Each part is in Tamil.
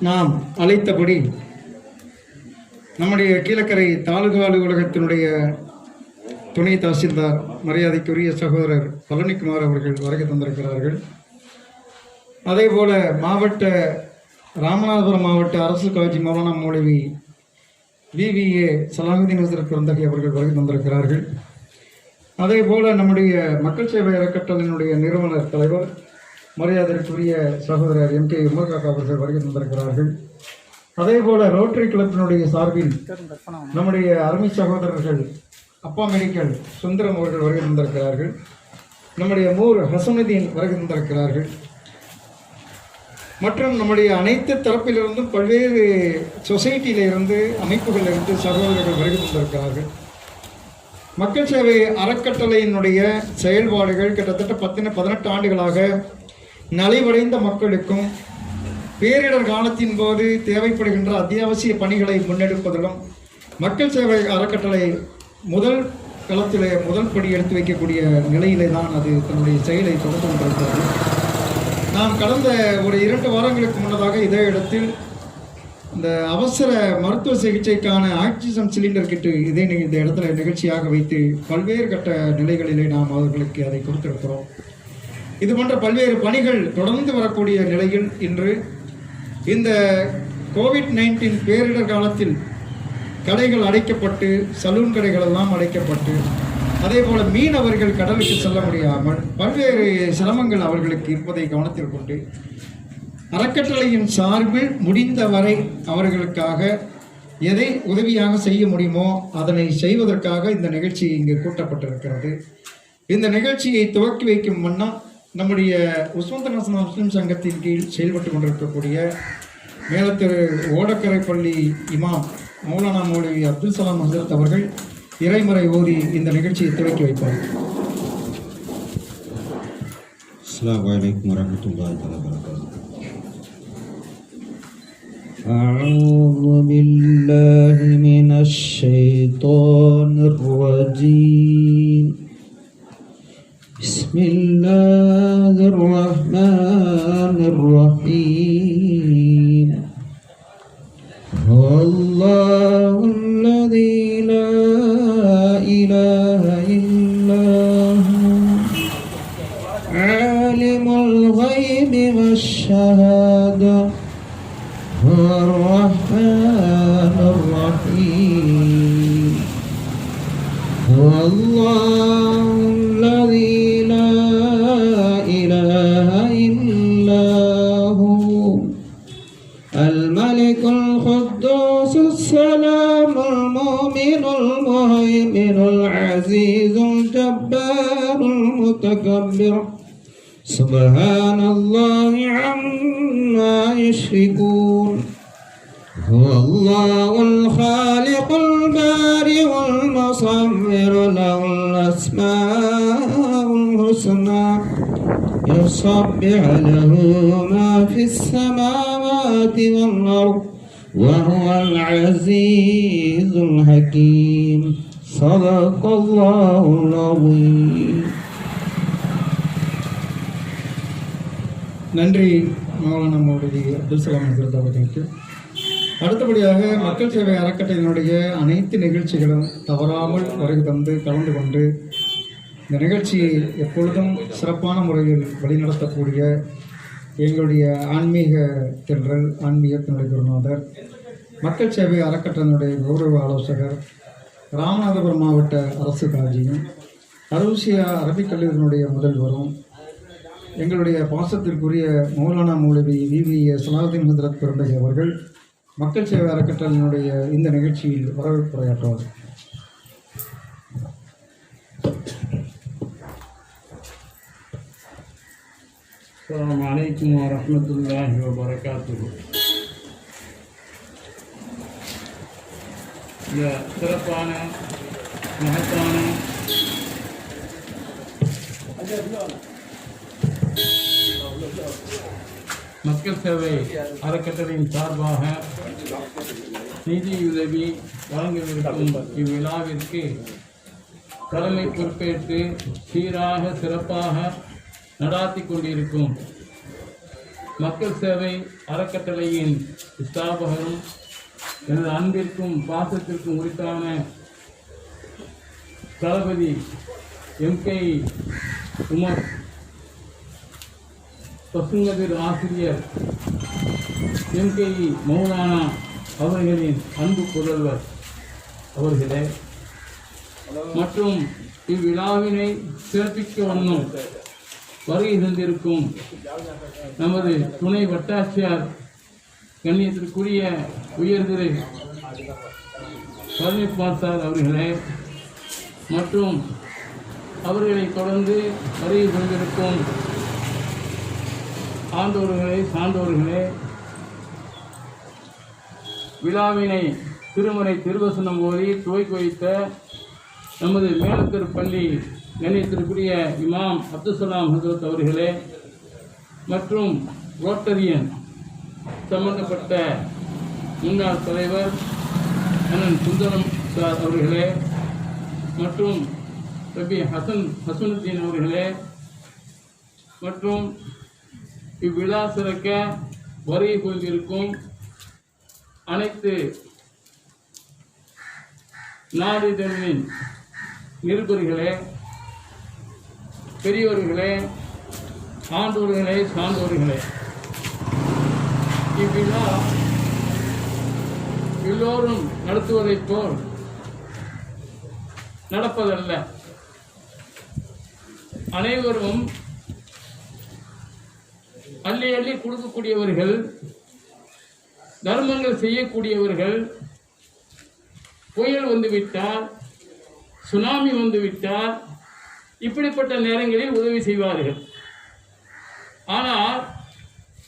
நாம் அழைத்தபடி நம்முடைய கீழக்கரை தாலுகா அலுவலகத்தினுடைய துணை தாசில்தார் மரியாதைக்குரிய சகோதரர் பழனிக்குமார் அவர்கள் வருகை தந்திருக்கிறார்கள். அதே போல ராமநாதபுரம் மாவட்ட அரசு காஜி மௌலானா மௌலவி VVA சலாஹுதீன் ஹசரத் பிறந்தகை அவர்கள் வருகை தந்திருக்கிறார்கள். அதே போல நம்முடைய மக்கள் சேவை அறக்கட்டளையினுடைய நிறுவனர் தலைவர் மரியாதைக்குரிய சகோதரர் MK உமர் காக்கா அவர்கள் வருகை தந்திருக்கிறார்கள். அதே போல ரோட்டரி கிளப்பினுடைய சார்பில் நம்முடைய அருமை சகோதரர்கள் அப்பா மெடிக்கல் சுந்தரம் அவர்கள் வருகை தந்திருக்கிறார்கள். நம்முடைய மூர் ஹசனுதீன் வருகை தந்திருக்கிறார்கள். மற்றும் நம்முடைய அனைத்து தரப்பிலிருந்தும் பல்வேறு சொசைட்டியிலிருந்து அமைப்புகளிலிருந்து சகோதரர்கள் வருகை தந்திருக்கிறார்கள். மக்கள் சேவை அறக்கட்டளையினுடைய செயல்பாடுகள் கிட்டத்தட்ட 18 ஆண்டுகளாக நலிவடைந்த மக்களுக்கும் பேரிடர் காலத்தின் போது தேவைப்படுகின்ற அத்தியாவசிய பணிகளை முன்னெடுப்பதிலும் மக்கள் சேவை அறக்கட்டளை முதல் களத்திலே முதல் படி எடுத்து வைக்கக்கூடிய நிலையிலே தான் அது தன்னுடைய செயலை தொடர்ந்து கொண்டிருக்கிறது. நாம் கடந்த ஒரு 2 வாரங்களுக்கு முன்னதாக இதே இடத்தில் இந்த அவசர மருத்துவ சிகிச்சைக்கான ஆக்சிஜன் சிலிண்டர் கிட்டு இந்த இடத்துல நிகழ்ச்சியாக வைத்து பல்வேறு கட்ட நிலைகளிலே நாம் அவர்களுக்கு அதை கொடுத்திருக்கிறோம். இது போன்ற பல்வேறு பணிகள் தொடர்ந்து வரக்கூடிய நிலையில் இன்று இந்த COVID-19 பேரிடர் காலத்தில் கடைகள் அடைக்கப்பட்டு சலூன் கடைகள் எல்லாம் அடைக்கப்பட்டு அதே போல மீனவர்கள் கடலுக்கு செல்ல முடியாமல் பல்வேறு சிரமங்கள் அவர்களுக்கு இருப்பதை கவனத்தில் கொண்டு அறக்கட்டளையின் சார்பில் முடிந்தவரை அவர்களுக்காக எதை உதவியாக செய்ய முடியுமோ அதனை செய்வதற்காக இந்த நிகழ்ச்சி இங்கு கூட்டப்பட்டிருக்கிறது. இந்த நிகழ்ச்சியை துவக்கி வைக்கும் வண்ணம் நம்முடைய உஸ்மந்தநாசனா முஸ்லிம் சங்கத்தின் கீழ் செயல்பட்டு கொண்டிருக்கக்கூடிய மேலத்திரு ஓடக்கரைப்பள்ளி இமாம் மௌலானா மௌலவி அப்துல் சலாம் ஹசரத் அவர்கள் இறைமறை ஓதி இந்த நிகழ்ச்சியை துவக்கி வைப்பார். அஸ்ஸலாமு அலைக்கும் வரஹ்மத்துல்லாஹி வபரகாத்துஹு. அஊது பில்லாஹி மினஷ் ஷைத்தானிர் ரஜீம். பிஸ்மில்லாஹிர் ரஹ்மானிர் ரஹீம். அல்லாஹுல்லதீ லா இலாஹ இல்லாஹு ஆலிமுல் கைபி வஷ்ஷஹாதா ஹுவர் ரஹ்மானுர் ரஹீம். அல்லாஹுல்லதீ லா இலாஹ இல்லாஹு الملك القدوس السلام المؤمن المهيمن العزيز الجبار المتكبر سبحان الله عما يشركون. هو الله الخالق البارئ المصور له الأسماء الحسنى يسبح له ما في السماوات والأرض وهو العزيز الحكيم. صدق الله العظيم. நன்றி மௌலானா மௌலவி அப்துல் சலாம் ஹசரத் அவர்களுக்கு. அடுத்தபடியாக மக்கள் சேவை அறக்கட்டளையினுடைய அனைத்து நிகழ்ச்சிகளும் தவறாமல் வருகை தந்து கலந்து கொண்டு இந்த நிகழ்ச்சியை எப்பொழுதும் சிறப்பான முறையில் வழிநடத்தக்கூடிய எங்களுடைய ஆன்மீக தென்றல் ஆன்மீகத்தினுடைய குருநாதர் மக்கள் சேவை அறக்கட்டளையினுடைய கௌரவ ஆலோசகர் ராமநாதபுரம் மாவட்ட அரசு காஜியும் அரூசியா அரபிக் கல்லூரியினுடைய முதல்வரும் எங்களுடைய பாசத்திற்குரிய மௌலானா மௌலவி VVA சலாஹுதீன் ஹசரத் பிறந்தகை அவர்கள் மக்கள் சேவை அறக்கட்டளையினுடைய இந்த நிகழ்ச்சியில் வரவேற்புரையாற்றுவார். அஸ்ஸலாமு அலைக்கும் வரஹ்மத்துல்லாஹி வபரகாத்துஹு. இந்த சிறப்பான மகத்தான மக்கள் சேவை அறக்கட்டளையின் சார்பாக நிதியுதவி வழங்கவிருக்கும் இவ்விழாவிற்கு தலைமை பொறுப்பேற்று சீராக சிறப்பாக நடாத்தி கொண்டிருக்கும் மக்கள் சேவை அறக்கட்டளையின் ஸ்தாபகரும் எனது அன்பிற்கும் பாசத்திற்கும் உரித்தான தளபதி MK உமர், பசுங்கதிர் ஆசிரியர் MKE மௌலானா அவர்களின் அன்பு புதல்வர் அவர்களே மற்றும் இவ்விழாவினை சிறப்பிக்க வண்ணம் வருகை தந்திருக்கும் நமது துணை வட்டாட்சியர் கண்ணியத்திற்குரிய உயர்திரு பழனிப்பால் சார் அவர்களே மற்றும் அவர்களை தொடர்ந்து வருகை தந்திருக்கும் ஆண்டோர்களே சான்றோர்களே, விழாவினை திருமுறை திருவசனம் ஓதி துவக்கி வைத்த நமது மேலத்திருப்பள்ளி கண்ணியத்திற்குரிய இமாம் அப்துல்சலாம் ஹசரத் அவர்களே மற்றும் ரோட்டரியன் சம்பந்தப்பட்ட முன்னாள் தலைவர் அண்ணன் சுந்தரம் சார் அவர்களே மற்றும் ரபி ஹசனுத்தீன் அவர்களே மற்றும் இவ்விழா சிறக்க வருகை புரிந்திருக்கும் அனைத்து நாளிதழின் நிருபர்களே, பெரியோர்களே, ஆண்டோர்களே, சான்றோர்களே, இவ்விழா எல்லோரும் நடத்துவதைப் போல் நடப்பதல்ல. அனைவரும் அள்ளி அள்ளி கொடுக்கக்கூடியவர்கள், தர்மங்கள் செய்யக்கூடியவர்கள். புயல் வந்துவிட்டால், சுனாமி வந்துவிட்டால் இப்படிப்பட்ட நேரங்களில் உதவி செய்வார்கள். ஆனால்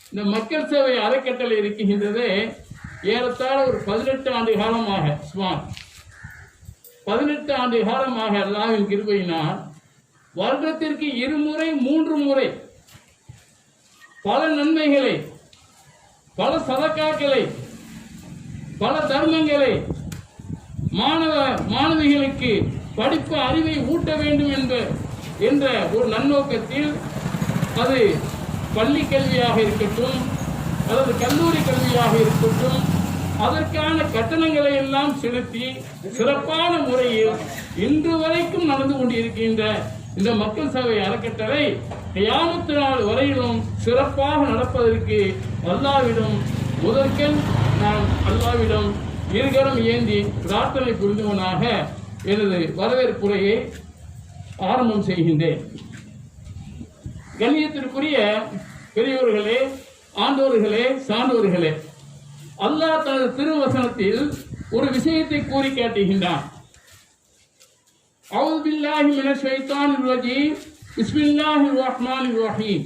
இந்த மக்கள் சேவை அறக்கட்டளை இருக்கின்றதே ஏறத்தாழ ஒரு 18 ஆண்டு காலமாக, சுமார் 18 ஆண்டு காலமாக அல்லாஹ்வின் கிருபையினால் வருடத்திற்கு 2 முறை 3 முறை பல நன்மைகளை, பல சதக்காக்களை, பல தர்மங்களை, மாணவிகளுக்கு படிப்பு அறிவை ஊட்ட வேண்டும் என்ற ஒரு நன்னோக்கத்தில், அது பள்ளி கல்வியாக இருக்கட்டும் அல்லது கல்லூரி கல்வியாக இருக்கட்டும், அதற்கான கட்டணங்களை எல்லாம் செலுத்தி சிறப்பான முறையில் இன்று வரைக்கும் நடந்து கொண்டிருக்கின்ற இந்த மக்கள் சேவை அறக்கட்டளை கியாமத்து நாள் வரையிலும் சிறப்பாக நடப்பதற்கு அல்லாஹ்விடம் முதற்கண் நான் அல்லாஹ்விடம் இருகரம் ஏந்தி பிரார்த்தனை புரிந்தவனாக எனது வரவேற்புரையை ஆரம்பம் செய்கின்றேன். கண்ணியத்திற்குரிய பெரியோர்களே, ஆண்டோர்களே, சான்றோர்களே, அல்லாஹ் தனது திருவசனத்தில் ஒரு விஷயத்தை கூறி காட்டுகின்றான். அவுது பில்லாஹி மினஷ் ஷைத்தானிர் ரஜீம், பிஸ்மில்லாஹிர் ரஹ்மானிர் ரஹீம்.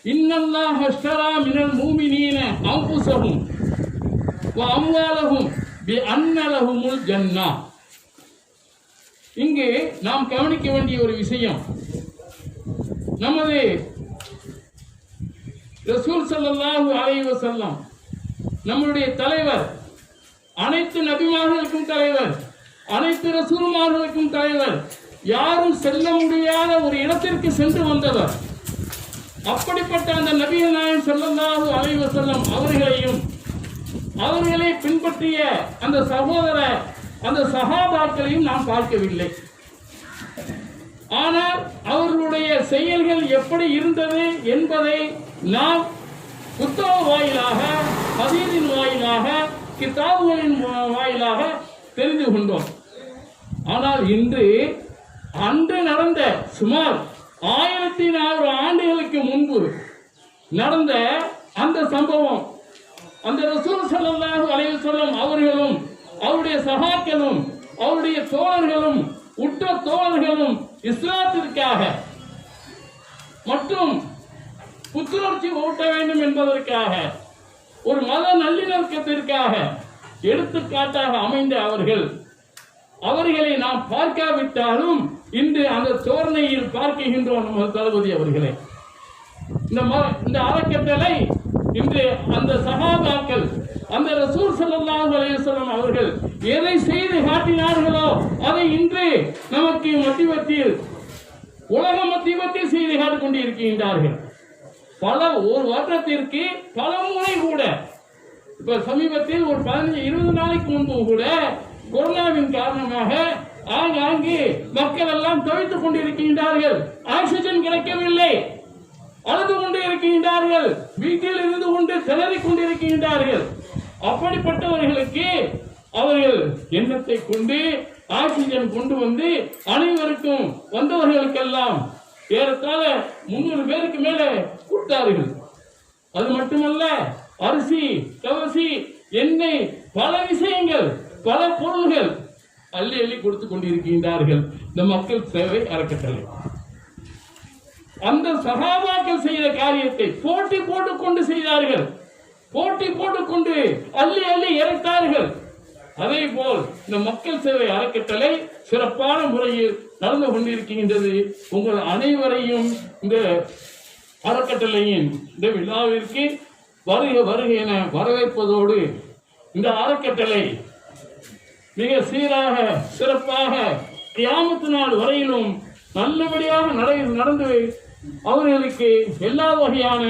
இன்னல்லாஹ அஷ்தரா மினல் முஃமினீன அன்ஃபுஸஹும் வ அம்வாலஹும் பிஅன்ன லஹுமுல் ஜன்னah. இங்கு நாம் கவனிக்க வேண்டிய ஒரு விஷயம், நமது ரசூல் ஸல்லல்லாஹு அலைஹி வஸல்லம் நம்முடைய தலைவர், அனைத்து நபிமார்களுக்கும் தலைவர், அனைத்து ரசூல்மார்களுக்கும் தலைவர், யாரும் செல்ல முடியாத ஒரு இடத்திற்கு சென்று வந்தவர். அப்படிப்பட்ட அந்த நபிகள் நாயகம் ஸல்லல்லாஹு அலைஹி வஸல்லம் அவர்களையும் அவர்களை பின்பற்றிய அந்த சகோதர அந்த சஹாபாக்களையும் நாம் பார்க்கவில்லை. ஆனால் அவர்களுடைய செயல்கள் எப்படி இருந்தது என்பதை நாம் புத்தக வாயிலாக, ஹதீஸின் வாயிலாக, கிதாபுகளின் வாயிலாக தெரிந்து கொண்டோம். ஆனால் இன்று அன்று நடந்த சுமார் 1400 ஆண்டுகளுக்கு முன்பு நடந்த அந்த சம்பவம், அந்த ரசூல் ஸல்லல்லாஹு அலைஹி வஸல்லம் அவர்களும் அவருடைய சகாக்களும் அவருடைய தோழர்களும் உற்ற தோழர்களும் இஸ்லாத்திற்காக மற்றும் புத்துணர்ச்சி ஊட்ட வேண்டும் என்பதற்காக, ஒரு மத நல்லிணக்கத்திற்காக எடுத்துக்காட்டாக அமைந்த அவர்களை நாம் பார்க்காவிட்டாலும் இன்று அந்த தோரணையில் பார்க்கின்றோம் நம்ம தளபதி அவர்களே. இந்த அறக்கட்டளை இன்று அந்த சஹாபாக்கள், அந்த ரசூல் ஸல்லல்லாஹு அலைஹி வஸல்லம் அவர்கள் எதை செய்து காட்டினார்களோ அதை இன்று நமக்கு மத்தியத்தில், உலக மத்தியத்தில் செய்து காட்டிக் கொண்டிருக்கின்றார்கள். ஒரு வருடத்திற்கு பல முறை கூட, இப்ப சமீபத்தில் ஒரு 15-20 நாளைக்கு முன்பு கூட கொரோனாவின் காரணமாக ஆங்காங்கு மக்கள் எல்லாம் தவித்துக் கொண்டிருக்கின்றார்கள். ஆக்சிஜன் கிடைக்கவில்லை, அழுது கொண்டு இருக்கின்றார்கள், வீட்டில் இருந்து கொண்டு திணறிக் கொண்டிருக்கின்றார்கள். அப்படிப்பட்டவர்களுக்கு அவர்கள் எண்ணத்தை கொண்டு ஆக்சிஜன் கொண்டு வந்து அனைவருக்கும் வந்தவர்களுக்கெல்லாம் ஏறத்தாழ 300 பேருக்கு மேல கொடுத்தார்கள். அது மட்டுமல்ல, அரிசி, கவசி, எண்ணெய், பல விஷயங்கள், பல பொருள்கள் அள்ளி அள்ளி கொடுத்து கொண்டிருக்கின்றார்கள் இந்த மக்கள் சேவை அறக்கட்டளை. அந்த சகாபாக்கள் செய்த காரியத்தை போட்டி போட்டுக்கொண்டு செய்தார்கள், போட்டி போட்டுக்கொண்டு அள்ளி அள்ளி இறைத்தார்கள். அதே போல் இந்த மக்கள் சேவை அறக்கட்டளை சிறப்பான முறையில் நடந்து கொண்டிருக்கின்றது. உங்கள் அனைவரையும் இந்த அறக்கட்டளையின் இந்த விழாவிற்கு வருக வருக என வரவேற்பதோடு, இந்த அறக்கட்டளை மிக சீராக சிறப்பாக கியாமத்து நாள் வரையிலும் நல்லபடியாக நடந்து அவர்களுக்கு எல்லா வகையான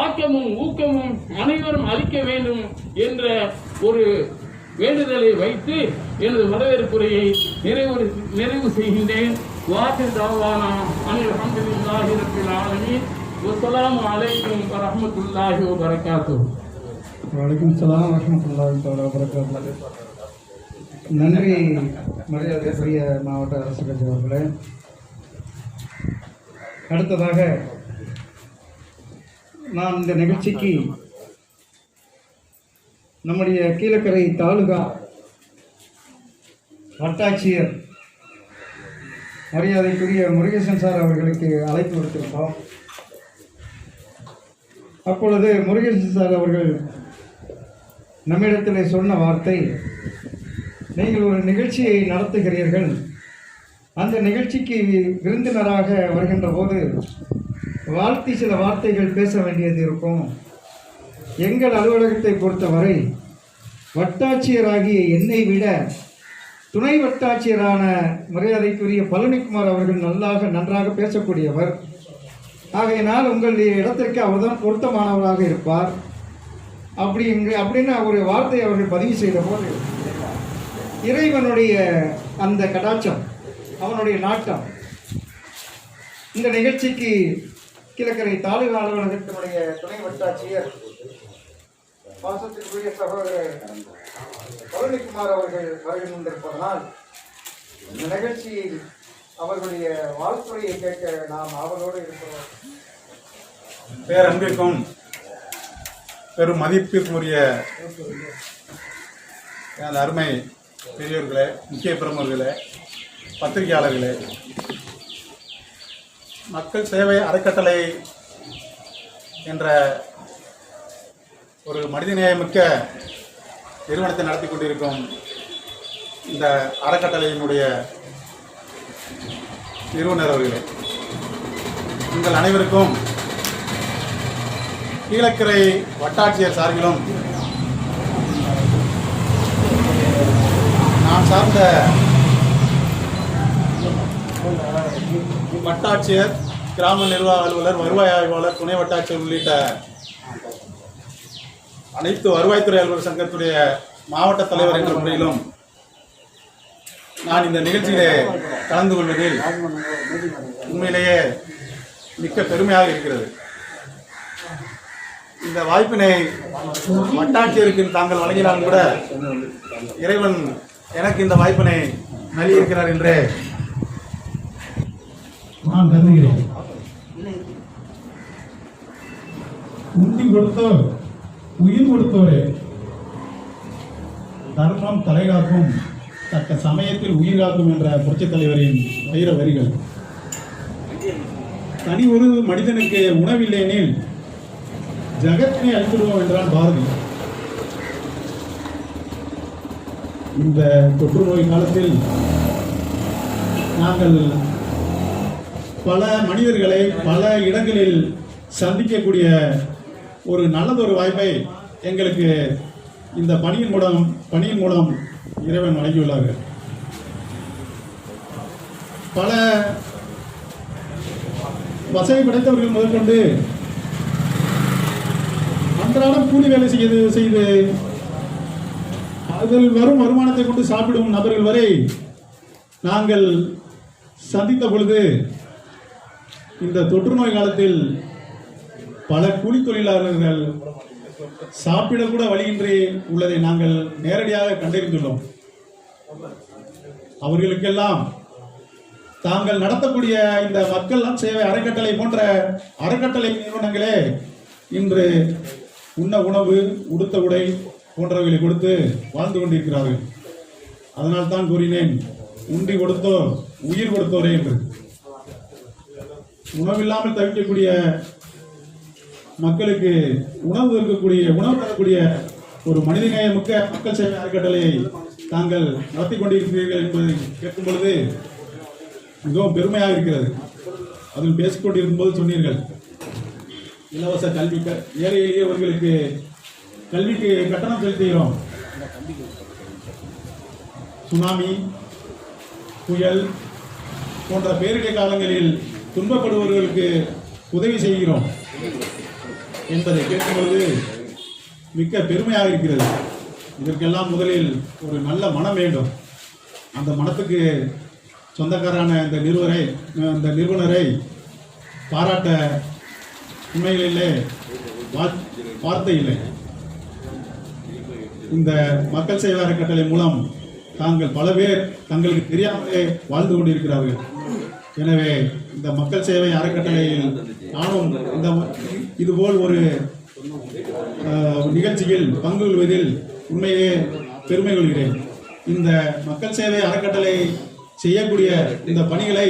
ஆக்கமும் ஊக்கமும் அனைவரும் அளிக்க வேண்டும் என்ற ஒரு வேண்டுதலை வைத்து எனது வரவேற்புரையை நிறைவு செய்கின்றேன். வாஹிர் தாவானா அனில் அல்ஹம்துலில்லாஹி ரப்பில் ஆலமீன். வஸ்ஸலாமு அலைக்கும் வரஹ்மத்துல்லாஹி வபரகாத்துஹு. வலைக்கும் ஸலாம் வரஹ்மத்துல்லாஹி வபரகாத்துஹு. நன்றி மரியாதைக்குரிய மாவட்ட அரசு கட்சி அவர்களே. அடுத்ததாக நான் இந்த நிகழ்ச்சிக்கு நம்முடைய கீழக்கரை தாலுகா வட்டாட்சியர் மரியாதைக்குரிய முருகேசன் சார் அவர்களுக்கு அழைப்பு விடுத்திருந்தோம். அப்பொழுது முருகேசன் சார் அவர்கள் நம்மிடத்தில் சொன்ன வார்த்தை, நீங்கள் ஒரு நிகழ்ச்சியை நடத்துகிறீர்கள், அந்த நிகழ்ச்சிக்கு விருந்தினராக வருகின்ற போது சில வார்த்தைகள் பேச வேண்டியது இருக்கும். எங்கள் அலுவலகத்தை பொறுத்தவரை வட்டாட்சியராகிய என்னை விட துணை வட்டாட்சியரான மரியாதைக்குரிய பழனிக்குமார் அவர்கள் நன்றாக பேசக்கூடியவர். ஆகையினால் உங்களுடைய இடத்திற்கு அவர்தான் பொருத்தமானவராக இருப்பார் அப்படின்னு ஒரு வார்த்தையை அவர்கள் பதிவு செய்த போது, இறைவனுடைய அந்த கடாட்சம், அவனுடைய நாட்டம் இந்த நிகழ்ச்சிக்கு கிழக்கரை தாலுகா அலுவலகத்தினுடைய துணை வட்டாட்சியர் பாசத்திற்குரிய சகோதரர் பழனிக்குமார் அவர்கள் வருகை கொண்டிருப்பதனால் இந்த நிகழ்ச்சியில் அவர்களுடைய வாழ்த்துறையை கேட்க நாம் ஆவலோடு இருக்கிறோம். பேரன்பிற்கும் பெரும் மதிப்பிற்குரிய எனது அருமை பெரியவர்களே, முக்கிய பிரமுகர்களே, பத்திரிகையாளர்களே, மக்கள் சேவை அறக்கட்டளை என்ற ஒரு மனிதநேயமிக்க நிறுவனத்தை நடத்தி கொண்டிருக்கும் இந்த அறக்கட்டளையினுடைய நிறுவனர் அவர்களே, உங்கள் அனைவருக்கும் கீழக்கரை வட்டாட்சியர் சார்பிலும் நான் சார்ந்த வட்டாட்சியர், கிராம நிர்வாக அலுவலர், வருவாய் ஆய்வாளர், துணை வட்டாட்சியர் உள்ளிட்ட அனைத்து வருவாய்த்துறை அலுவலர் சங்கத்துடைய மாவட்ட தலைவர் என்ற முறையிலும் நான் இந்த நிகழ்ச்சியிலே கலந்து கொள்வதில் உண்மையிலேயே மிக்க பெருமையாக இருக்கிறது. இந்த வாய்ப்பினை வட்டாட்சியருக்கு தாங்கள் வழங்கினாலும் கூட இறைவன் எனக்கு இந்த வாய்ப்பினை நல்கியிருக்கிறார் என்றே நான் கருதுகிறேன். உண்டி கொடுத்தோர் உயிர் கொடுத்தோரே, தர்மம் தலைகாக்கும், தக்க சமயத்தில் உயிர் காக்கும் என்ற புரட்சித் தலைவரின் வைர வரிகள். தனி ஒரு மனிதனுக்கு உணவில்லையெனில் ஜகத்தினை அழித்துடுவோம் என்றான் பாரதி. இந்த தொற்று நோய் காலத்தில் நாங்கள் பல மனிதர்களை பல இடங்களில் சந்திக்கக்கூடிய ஒரு நல்லதொரு வாய்ப்பை எங்களுக்கு இந்த பணியின் மூலம் இறைவன் வழங்கியுள்ளார்கள். பல வசதி படைத்தவர்கள் முதற்கொண்டு அன்றாடம் கூலி வேலை செய்து அதில் வரும் வருமானத்தை கொண்டு சாப்பிடும் நபர்கள் வரை நாங்கள் சந்தித்த பொழுது இந்த தொற்று நோய் காலத்தில் பல கூலி தொழிலாளர்கள் சாப்பிடக்கூட வழியின்றி உள்ளதை நாங்கள் நேரடியாக கண்டறிந்துள்ளோம். அவர்களுக்கெல்லாம் தாங்கள் நடத்தக்கூடிய இந்த மக்கள் சேவை அறக்கட்டளை போன்ற அறக்கட்டளை நிறுவனங்களே இன்று உண்ண உணவு, உடுத்த உடை போன்றவைகளை கொடுத்து வாழ்ந்து கொண்டிருக்கிறார்கள். அதனால் தான் கூறினேன், உண்டி கொடுத்தோர் உயிர் கொடுத்தோரே என்று. உணவில்லாமல் தவிக்கக்கூடிய மக்களுக்கு உணவு தரக்கூடிய ஒரு மனிதநேய மிக்க மக்கள் சேவை அறக்கட்டளையை தாங்கள் நடத்தி கொண்டிருக்கிறீர்கள் என்பதை கேட்கும் பொழுது மிகவும் பெருமையாக இருக்கிறது. அதில் பேசிக்கொண்டிருக்கும் போது சொன்னீர்கள், இலவச கல்வி, ஏழை எளியவர்களுக்கு கல்விக்கு கட்டணம் செலுத்துகிறோம். சுனாமி, புயல் போன்ற பேரிடர் காலங்களில் துன்பப்படுபவர்களுக்கு உதவி செய்கிறோம் என்பதை கேட்கும்போது மிக்க பெருமையாக இருக்கிறது. இதற்கெல்லாம் முதலில் ஒரு நல்ல மனம் வேண்டும். அந்த மனத்துக்கு சொந்தக்காரான இந்த நிறுவனரை பாராட்ட உண்மைகளிலே வார்த்தை இல்லை. இந்த மக்கள் சேவை அறக்கட்டளை மூலம் தாங்கள் பல பேர் தங்களுக்கு தெரியாமலே வாழ்ந்து கொண்டிருக்கிறார்கள். எனவே இந்த மக்கள் சேவை அறக்கட்டளையில் நானும் இதுபோல் ஒரு நிகழ்ச்சியில் பங்கு கொள்வதில் உண்மையே பெருமை கொள்கிறேன். இந்த மக்கள் சேவை அறக்கட்டளை செய்யக்கூடிய இந்த பணிகளை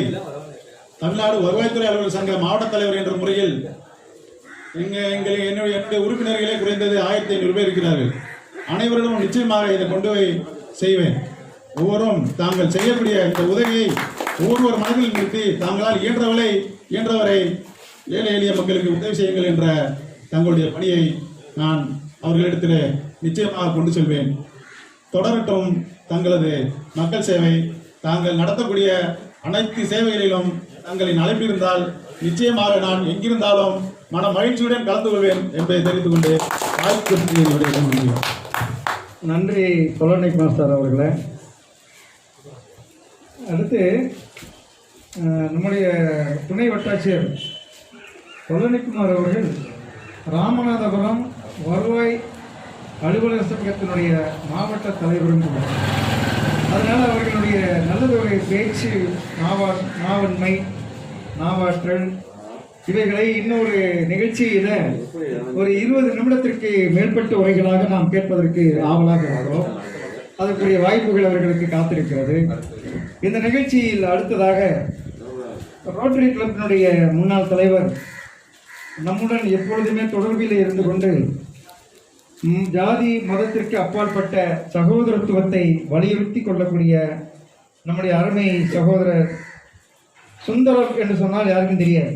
தமிழ்நாடு வருவாய்த்துறை அலுவலர் சங்க மாவட்ட தலைவர் என்ற முறையில் என்னுடைய உறுப்பினர்களே குறைந்தது 1500 பேர் இருக்கிறார்கள். அனைவரிடம் நிச்சயமாக இதை கொண்டு போய் செய்வேன். ஒவ்வொருவரும் தாங்கள் செய்யக்கூடிய இந்த உதவியை ஒவ்வொரு மனதில் நிறுத்தி தாங்களால் இயன்றவரை ஏழை எளிய மக்களுக்கு உதவி செய்யுங்கள் என்ற தங்களுடைய பணியை நான் அவர்களிடத்தில் நிச்சயமாக கொண்டு செல்வேன். தொடரட்டும் தங்களது மக்கள் சேவை. தாங்கள் நடத்தக்கூடிய அனைத்து சேவைகளிலும் தங்களின் அழைப்பு இருந்தால் நிச்சயமாக நான் எங்கிருந்தாலும் மன மகிழ்ச்சியுடன் கலந்து கொள்வேன் என்பதை தெரிவித்துக் கொண்டு வாய்ப்பு. நன்றி பொலனிக் மாஸ்டர் அவர்களே. அடுத்து நம்முடைய துணை வட்டாட்சியர் பொலனிக்குமார் அவர்கள் ராமநாதபுரம் வருவாய் அலுவலர் சங்கத்தினுடைய மாவட்ட தலைவரும் கூட. அதனால் அவர்களுடைய நல்லதொரு பேச்சு, நாவன்மை, நாவாற்றல் இவைகளை இன்னொரு நிகழ்ச்சியில் ஒரு 20 நிமிடத்திற்கு மேற்பட்ட உரைகளாக நாம் கேட்பதற்கு ஆவலாக இருக்கிறோம். அதற்குரிய வாய்ப்புகள் அவர்களுக்கு காத்திருக்கிறது. இந்த நிகழ்ச்சியில் அடுத்ததாக ரோட்டரி கிளப்பினுடைய முன்னாள் தலைவர், நம்முடன் எப்பொழுதுமே தொடர்பில் இருந்து கொண்டு ஜாதி மதத்திற்கு அப்பாற்பட்ட சகோதரத்துவத்தை வலியுறுத்தி கொள்ளக்கூடிய நம்முடைய அருமை சகோதரர் சுந்தரம் என்று சொன்னால் யாருக்கும் தெரியாது.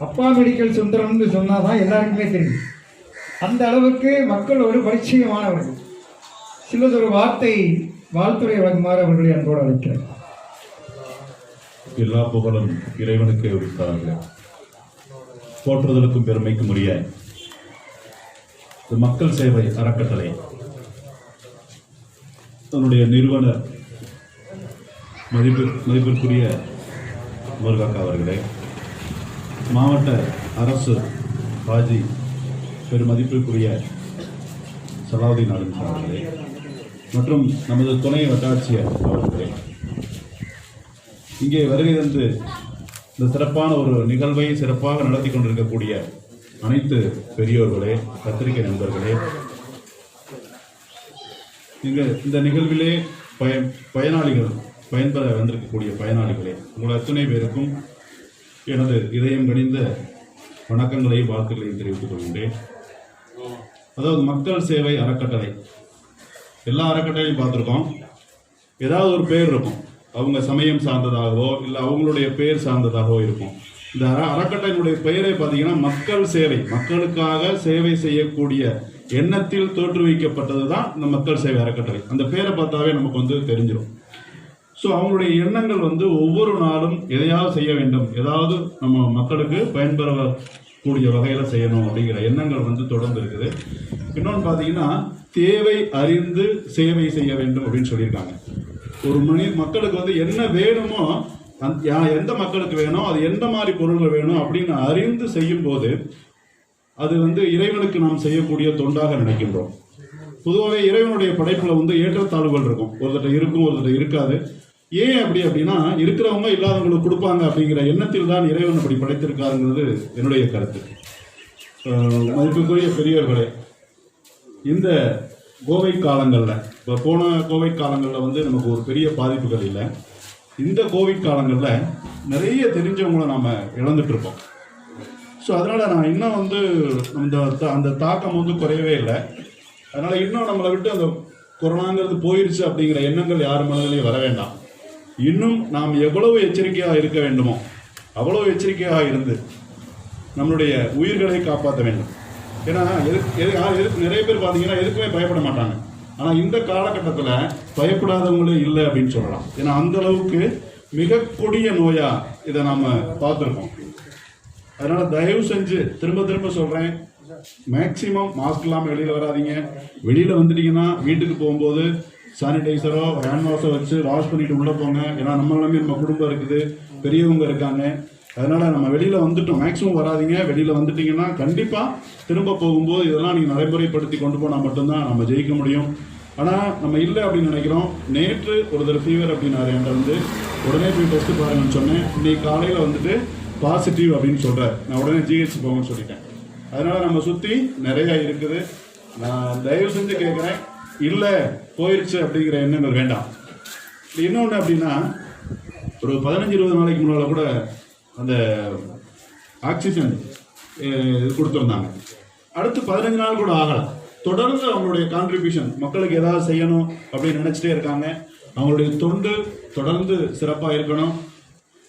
அப்பா மெடிக்கல் சுந்தரம் என்று சொன்னால் தான் எல்லாருக்குமே தெரியும். அந்த அளவுக்கு மக்கள் ஒரு பரிச்சயமானவர்கள். சிலதொரு வாழ்த்துறை வழங்குமாறு அவர்களை அன்போடு அழைக்கிறார். எல்லா புகழும் இறைவனுக்கு உரித்தார்கள். போற்றுதலுக்கும் பெருமைக்கும் உரிய மக்கள் சேவை அறக்கட்டளை தன்னுடைய நிறுவனர் மதிப்பிற்குரிய முருகாக்கா அவர்களே, மாவட்ட அரசு பாஜி பெருமதிப்பிற்குரிய சலாவுதீன் ஆளுநர் அவர்களே மற்றும் நமது துணை வட்டாட்சியர் அவர்களே, இங்கே வருகை தந்து இந்த சிறப்பான ஒரு நிகழ்வை சிறப்பாக நடத்தி கொண்டிருக்கக்கூடிய அனைத்து பெரியோர்களே, பத்திரிகை நண்பர்களே, இந்த நிகழ்விலே பயனாளிகள் பயன்பெற வந்திருக்கக்கூடிய பயனாளிகளே, உங்கள் அத்தனை பேருக்கும் எனது இதயம் கனிந்த வணக்கங்களையும் வாழ்த்துக்களையும் தெரிவித்துக் கொள்கின்றேன். அதாவது மக்கள் சேவை அறக்கட்டளை, எல்லா அறக்கட்டளையும் பார்த்துருக்கோம். ஏதாவது ஒரு பேர் இருக்கும், அவங்க சமயம் சார்ந்ததாகவோ இல்லை அவங்களுடைய பெயர் சார்ந்ததாகவோ இருக்கும். இந்த அறக்கட்டளையினுடைய பெயரை பார்த்தீங்கன்னா மக்கள் சேவை, மக்களுக்காக சேவை செய்யக்கூடிய எண்ணத்தில் தோற்றுவிக்கப்பட்டது தான் இந்த மக்கள் சேவை அறக்கட்டளை. அந்த பேரை பார்த்தாவே நமக்கு தெரிஞ்சிடும். ஸோ அவங்களுடைய எண்ணங்கள் ஒவ்வொரு நாளும் எதையாவது செய்ய வேண்டும், ஏதாவது நம்ம மக்களுக்கு கூடிய வகையில் செய்யணும் அப்படிங்கிற எண்ணங்கள் வந்து தொடர்ந்து இருக்குது. இன்னொன்று பார்த்தீங்கன்னா, தேவை அறிந்து சேவை செய்ய வேண்டும் அப்படின்னு சொல்லியிருக்காங்க. ஒரு மக்களுக்கு வந்து என்ன வேணுமோ, எந்த மக்களுக்கு வேணும், அது எந்த மாதிரி பொருள்கள் வேணும் அப்படின்னு அறிந்து செய்யும் போது அது வந்து இறைவனுக்கு நாம் செய்யக்கூடிய தொண்டாக நினைக்கின்றோம். பொதுவாகவே இறைவனுடைய படைப்புல வந்து ஏற்றத்தாழ்வுகள் இருக்கும். ஒருத்தர் இருக்கும், ஒருத்தர் இருக்காது. ஏன் அப்படின்னா, இருக்கிறவங்க இல்லாதவங்களுக்கு கொடுப்பாங்க அப்படிங்கிற எண்ணத்தில் தான் இறைவன் அப்படி படைத்திருக்காருங்கிறது என்னுடைய கருத்து. மதிப்புக்குரிய பெரியவர்களே, இந்த கோவிட் காலங்களில், இப்போ போன கோவிட் காலங்களில் வந்து நமக்கு ஒரு பெரிய பாதிப்புகள் இல்லை. இந்த கோவிட் காலங்களில் நிறைய தெரிஞ்சவங்களை நாம் இழந்துட்டு இருக்கோம். ஸோ அதனால் நான் இன்னும் வந்து அந்த தாக்கம் வந்து குறையவே இல்லை. அதனால் இன்னும் நம்மளை விட்டு அந்த கொரோனாங்கிறது போயிடுச்சு அப்படிங்கிற எண்ணங்கள் யார் மனதிலையும் வர வேண்டாம். இன்னும் நாம் எவ்வளவு எச்சரிக்கையாக இருக்க வேண்டுமோ அவ்வளவு எச்சரிக்கையாக இருந்து நம்மளுடைய உயிர்களை காப்பாற்ற வேண்டும். ஏன்னா நிறைய பேர் பார்த்தீங்கன்னா எதுக்குமே பயப்பட மாட்டாங்க. ஆனால் இந்த காலகட்டத்தில் பயப்படாதவங்களே இல்லை அப்படின்னு சொல்லலாம். ஏன்னா அந்த அளவுக்கு மிக கொடிய நோயா இதை நாம் பார்த்துருக்கோம். அதனால தயவு செஞ்சு திரும்ப சொல்கிறேன், மேக்சிமம் மாஸ்க் இல்லாமல் வெளியில் வராதிங்க. வெளியில் வந்துட்டீங்கன்னா வீட்டுக்கு போகும்போது சானிடைசரோ ஹேண்ட் வாஷோ வச்சு வாஷ் பண்ணிட்டு உள்ளே போங்க. ஏன்னா நம்ம குடும்பம் இருக்குது, பெரியவங்க இருக்காங்க. அதனால் நம்ம வெளியில் வந்துட்டோம், மேக்ஸிமம் வராதிங்க. வெளியில் வந்துட்டிங்கன்னா கண்டிப்பாக திரும்ப போகும்போது இதெல்லாம் நீங்கள் நடைமுறைப்படுத்தி கொண்டு போனால் மட்டும்தான் நம்ம ஜெயிக்க முடியும். ஆனால் நம்ம இல்லை அப்படின்னு நினைக்கிறோம். நேற்று ஒருத்தர் ஃபீவர் அப்படின்னாரு என்கிட்ட வந்து, உடனே போய் டெஸ்ட்டு பாருங்கன்னு சொன்னேன். இன்னைக்கு காலையில் வந்துட்டு பாசிட்டிவ் அப்படின்னு சொல்கிறார். நான் உடனே ஜிஹெச் போங்கன்னு சொல்லிட்டேன். அதனால் நம்ம சுற்றி நிறையா இருக்குது. நான் தயவு செஞ்சு கேட்குறேன், இல்லை போயிடுச்சு அப்படிங்கிற எண்ணங்கள் வேண்டாம். இன்னொன்று அப்படின்னா, ஒரு 15-20 நாளைக்கு முன்னால் கூட அந்த ஆக்சிஜன் கொடுத்துருந்தாங்க. அடுத்து 15 நாள் கூட ஆகலாம். தொடர்ந்து அவங்களுடைய கான்ட்ரிபியூஷன், மக்களுக்கு ஏதாவது செய்யணும் அப்படின்னு நினச்சிட்டே இருக்காங்க. அவங்களுடைய தொண்டு தொடர்ந்து சிறப்பாக இருக்கணும்.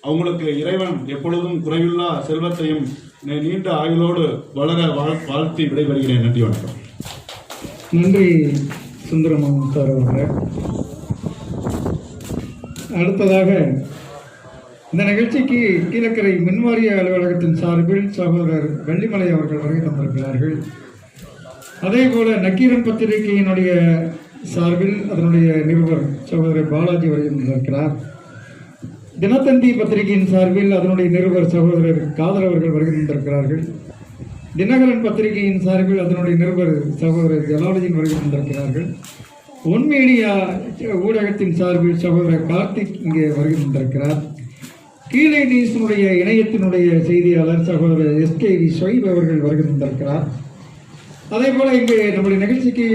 அவங்களுக்கு இறைவன் எப்பொழுதும் குறைவில்லா செல்வத்தையும் நீண்ட ஆயுளோடு வளர வாழ்த்தி விடைபெறுகிறேன். நன்றி, வணக்கம். நன்றி சுந்தரமோகன் சார் அவர்கள். அடுத்ததாக இந்த நிகழ்ச்சிக்கு கீழக்கரை மின்வாரிய அலுவலகத்தின் சார்பில் சகோதரர் வெள்ளிமலை அவர்கள் வருகை தந்திருக்கிறார்கள். அதே போல நக்கீரன் பத்திரிகையினுடைய சார்பில் அதனுடைய நிருபர் சகோதரர் பாலாஜி வருகை தந்திருக்கிறார். தினத்தந்தி பத்திரிகையின் சார்பில் அதனுடைய நிருபர் சகோதரர் காதர் அவர்கள் வருகை தந்திருக்கிறார்கள். தினகரன் பத்திரிகையின் சார்பில் அதனுடைய நிருபர் சகோதரர் ஜலாலுதீன் வருகை தந்திருக்கிறார்கள். ஒன் மீடியா ஊடகத்தின் சார்பில் சகோதரர் கார்த்திக் இங்கே வருகை தந்திருக்கிறார். கீழே நியூஸினுடைய இணையத்தினுடைய செய்தியாளர் சகோதரர் SKV ஷொய்ப் அவர்கள் வருகை தந்திருக்கிறார். அதே போல இங்கே நம்முடைய நிகழ்ச்சிக்கு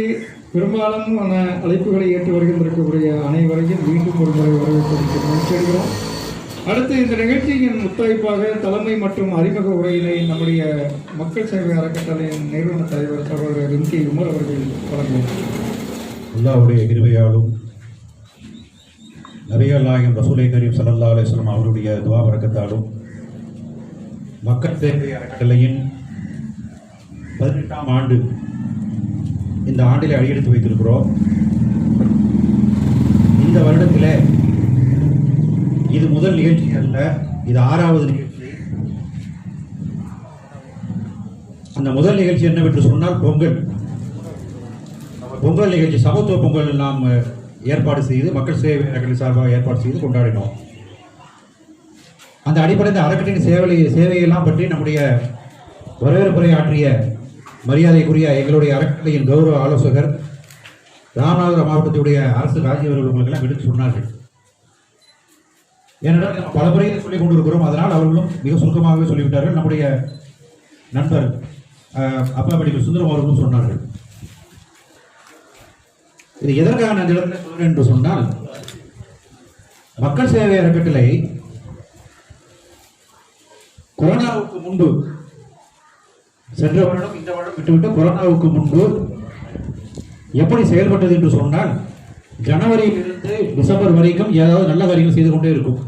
பெரும்பாலான அழைப்புகளை ஏற்று வருகின்றிருக்கக்கூடிய அனைவரையும் மீண்டும் ஒரு முறை வரவேற்பதற்கு முயற்சிக்கிறோம். அடுத்து இந்த நிகழ்ச்சியின் முத்தாய்ப்பாக தலைமை மற்றும் அறிமுக உரையினை நம்முடைய மக்கள் சேவை அறக்கட்டளையின் நிறுவன தலைவர் சகோதரர் MK உமர் அவர்கள் வழங்குவார். அல்லாஹ்வுடைய கிருபையாலும் நபிகள் நாயகம் ரசூலை கரீம் ஸல்லல்லாஹு அலைஹி வஸல்லம் அவருடைய துஆ பரக்கத்தாலும் மக்கள் சேவை அறக்கட்டளையின் 18ஆம் ஆண்டு இந்த ஆண்டிலே அடியெடுத்து வைத்திருக்கிறோம். இந்த வருடத்தில் இது முதல் நிகழ்ச்சி அல்ல, இது 6வது நிகழ்ச்சி. அந்த முதல் நிகழ்ச்சி என்னவென்று சொன்னால் பொங்கல் நிகழ்ச்சி, சமத்துவ பொங்கல் நாம் ஏற்பாடு செய்து மக்கள் சேவை அறக்கட்டளை சார்பாக ஏற்பாடு செய்து கொண்டாடினோம். அந்த அடிப்படையில் அறக்கட்டளையின் சேவையெல்லாம் பற்றி நம்முடைய வரவேற்புரை ஆற்றிய மரியாதைக்குரிய எங்களுடைய அறக்கட்டளையின் கௌரவ ஆலோசகர் ராமநாதபுரம் மாவட்டத்துடைய அரசு ராஜ்ய அவர்களுக்கெல்லாம் எடுத்து சொன்னார்கள். ஏனென்றால் பல முறையில் சொல்லிக் கொண்டிருக்கிறோம், அதனால் அவர்களும் மிக சுருக்கமாகவே சொல்லிவிட்டார்கள். நம்முடைய நண்பர் அப்பா படிப்பு சுந்தரம் அவர்களும் சொன்னார்கள். இது எதற்காக நான் சொல்கிறேன் என்று சொன்னால், மக்கள் சேவை அறக்கட்டளை கொரோனாவுக்கு முன்பு, சென்ற வருடம் இந்த வருடம் விட்டுவிட்டு கொரோனாவுக்கு முன்பு எப்படி செயல்பட்டது என்று சொன்னால், ஜனவரியிலிருந்து டிசம்பர் வரைக்கும் ஏதாவது நல்ல காரியங்கள் செய்து கொண்டே இருக்கும்.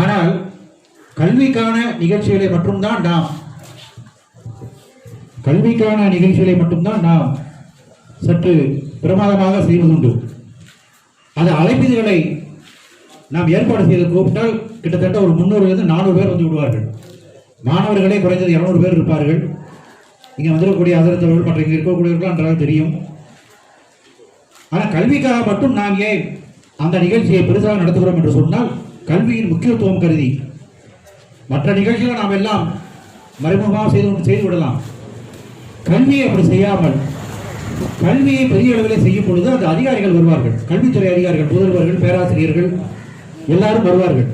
ஆனால் கல்விக்கான நிகழ்ச்சிகளை மட்டும்தான் நாம் சற்று பிரமாதமாக செய்வதுண்டு. அந்த அழைப்பீடுகளை நாம் ஏற்பாடு செய்து கூப்பிட்டால் கிட்டத்தட்ட ஒரு 300 400 பேர் வந்து விடுவார்கள். மாணவர்களே குறைந்தது 200 பேர் இருப்பார்கள். இங்கே வந்திருக்கக்கூடிய ஆதரத்தவர்கள் மற்ற இங்கே இருக்கக்கூடியவர்கள் நன்றாக தெரியும். ஆனால் கல்விக்காக மட்டும் நாம் ஏன் அந்த நிகழ்ச்சியை பெருசாக நடத்துகிறோம் என்று சொன்னால், கல்வியின் முக்கியத்துவம் கருதி. மற்ற நிகழ்ச்சிகளை நாம் எல்லாம் மறைமுகமாக செய்து விடலாம். கல்வியை அப்படி செய்யாமல், கல்வியை பெரிய அளவில் செய்யும் பொழுது அந்த அதிகாரிகள் வருவார்கள், கல்வித்துறை அதிகாரிகள், முதல்வர்கள், பேராசிரியர்கள் எல்லாரும் வருவார்கள்.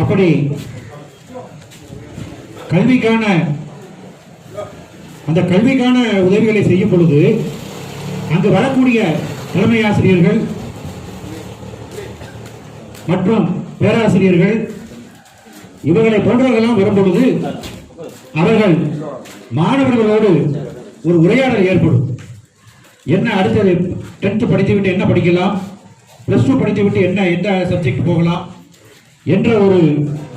அப்படி அந்த கல்விக்கான உதவிகளை செய்யும் பொழுது அங்கு வரக்கூடிய தலைமை ஆசிரியர்கள் மற்றும் பேராசிரியர்கள் இவர்களை போன்றவர்களெல்லாம் வரும்பொழுது அவர்கள் மாணவர்களோடு ஒரு உரையாடல் ஏற்படும். என்ன அடுத்தது 10th படித்துவிட்டு என்ன படிக்கலாம், +2 படித்துவிட்டு எந்த சப்ஜெக்ட் போகலாம் என்ற ஒரு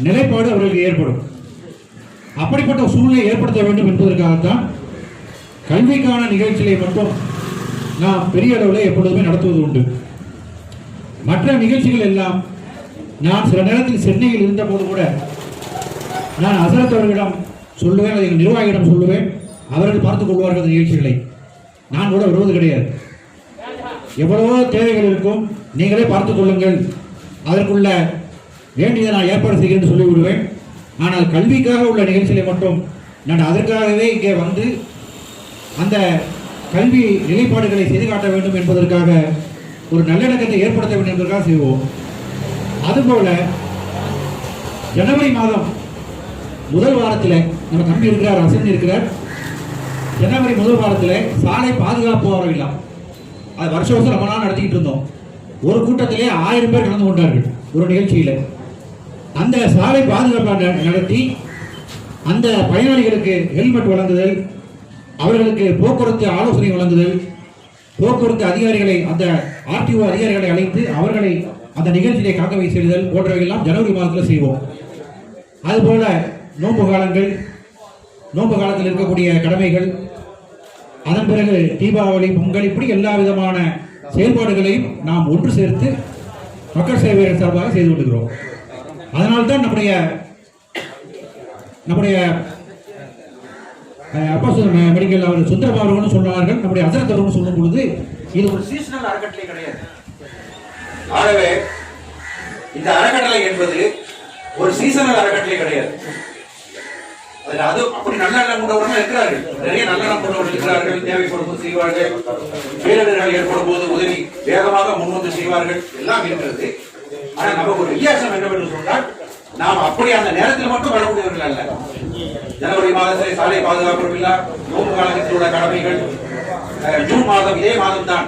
நிலைப்பாடு அவர்களுக்கு ஏற்படும். அப்படிப்பட்ட சூழ்நிலை ஏற்படுத்த வேண்டும் என்பதற்காகத்தான் கல்விக்கான நிகழ்ச்சிகளை மட்டும் நாம் பெரிய அளவில் எப்பொழுதுமே நடத்துவது உண்டு. மற்ற நிகழ்ச்சிகள் எல்லாம் நான் சில நேரத்தில் சென்னையில் இருந்தபோது கூட நான் ஹசரத் அவர்களிடம் சொல்லுவேன், அதை நிர்வாகியிடம் சொல்லுவேன், அவர்கள் பார்த்துக் கொள்வார்கள் அந்த நிகழ்ச்சிகளை. நான் கூட வருவது கிடையாது. எவ்வளவோ தேவைகள் இருக்கும், நீங்களே பார்த்துக் கொள்ளுங்கள், அதற்குள்ள வேண்டியதை நான் ஏற்பாடு செய்கிறேன் சொல்லிவிடுவேன். ஆனால் கல்விக்காக உள்ள நிகழ்ச்சிகளை மட்டும் நான் அதற்காகவே இங்கே வந்து அந்த கல்வி நிலைப்பாடுகளை செய்து காட்ட வேண்டும் என்பதற்காக, ஒரு நல்லிணக்கத்தை ஏற்படுத்த வேண்டும் என்பதற்காக செய்வோம். அதுபோல ஜனவரி மாதம் முதல் வாரத்தில் நம்ம தம்பி இருக்கிறார், அசன் இருக்கிறார். ஜனவரி முதல் வாரத்தில் சாலை பாதுகாப்பு வாரம் இல்லை, அது வருஷம் ரொம்ப நாள் நடத்திக்கிட்டு இருந்தோம். ஒரு கூட்டத்திலே 1000 பேர் கலந்து கொண்டார்கள் ஒரு நிகழ்ச்சியில். அந்த சாலை பாதுகாப்பு நடத்தி அந்த பயனாளிகளுக்கு ஹெல்மெட் வழங்குதல், அவர்களுக்கு போக்குவரத்து ஆலோசனை வழங்குதல், போக்குவரத்து அதிகாரிகளை, அந்த RTO அதிகாரிகளை அழைத்து அவர்களை அந்த நிகழ்ச்சியை காக்கவை செய்தல் போன்றவையெல்லாம் ஜனவரி மாதத்தில் செய்வோம். அதுபோல நோன்பு காலத்தில் இருக்கக்கூடிய கடமைகள், அதன் பிறகு தீபாவளி, பொங்கல், இப்படி எல்லா விதமான செயல்பாடுகளையும் நாம் ஒன்று சேர்த்து மக்கள் சேவைகள் சார்பாக செய்து கொண்டிருக்கிறோம். அதனால்தான் நம்முடைய அப்பா மெடிக்கல் அவர் சுந்தரம் அவர்கள் சொன்னார்கள், நம்முடைய ஹசரத் அவர்கள் சொல்லும் பொழுது இது ஒரு சீசனல் அறக்கட்டளை கிடையாது. ஆகவே இந்த அறக்கட்டளை என்பது ஒரு சீசனல் அறக்கட்டளை கிடையாது. அது அப்படி நல்ல எண்ணம் கொண்டவர்கள் இருக்கிறார்கள், நிறைய நல்ல எண்ணம் கொண்டவர்கள் இருக்கிறார்கள். தேவைப்படும் போது செய்வார்கள், பேரிடர்கள் ஏற்படும் போது உதவி வேகமாக முன்வந்து செய்வார்கள், எல்லாம் இருக்கிறது. ஆனால் நமக்கு ஒரு வித்தியாசம் என்னவென்று சொன்னால், நாம் அப்படி அந்த நேரத்தில் மட்டும் வரக்கூடியவர்கள் அல்ல. ஜனவரி மாதத்தில் சாலை பாதுகாப்பு விழா, நோன்பு காலத்தில் உள்ள கடமைகள், ஜூன் மாதம் இதே மாதம் தான்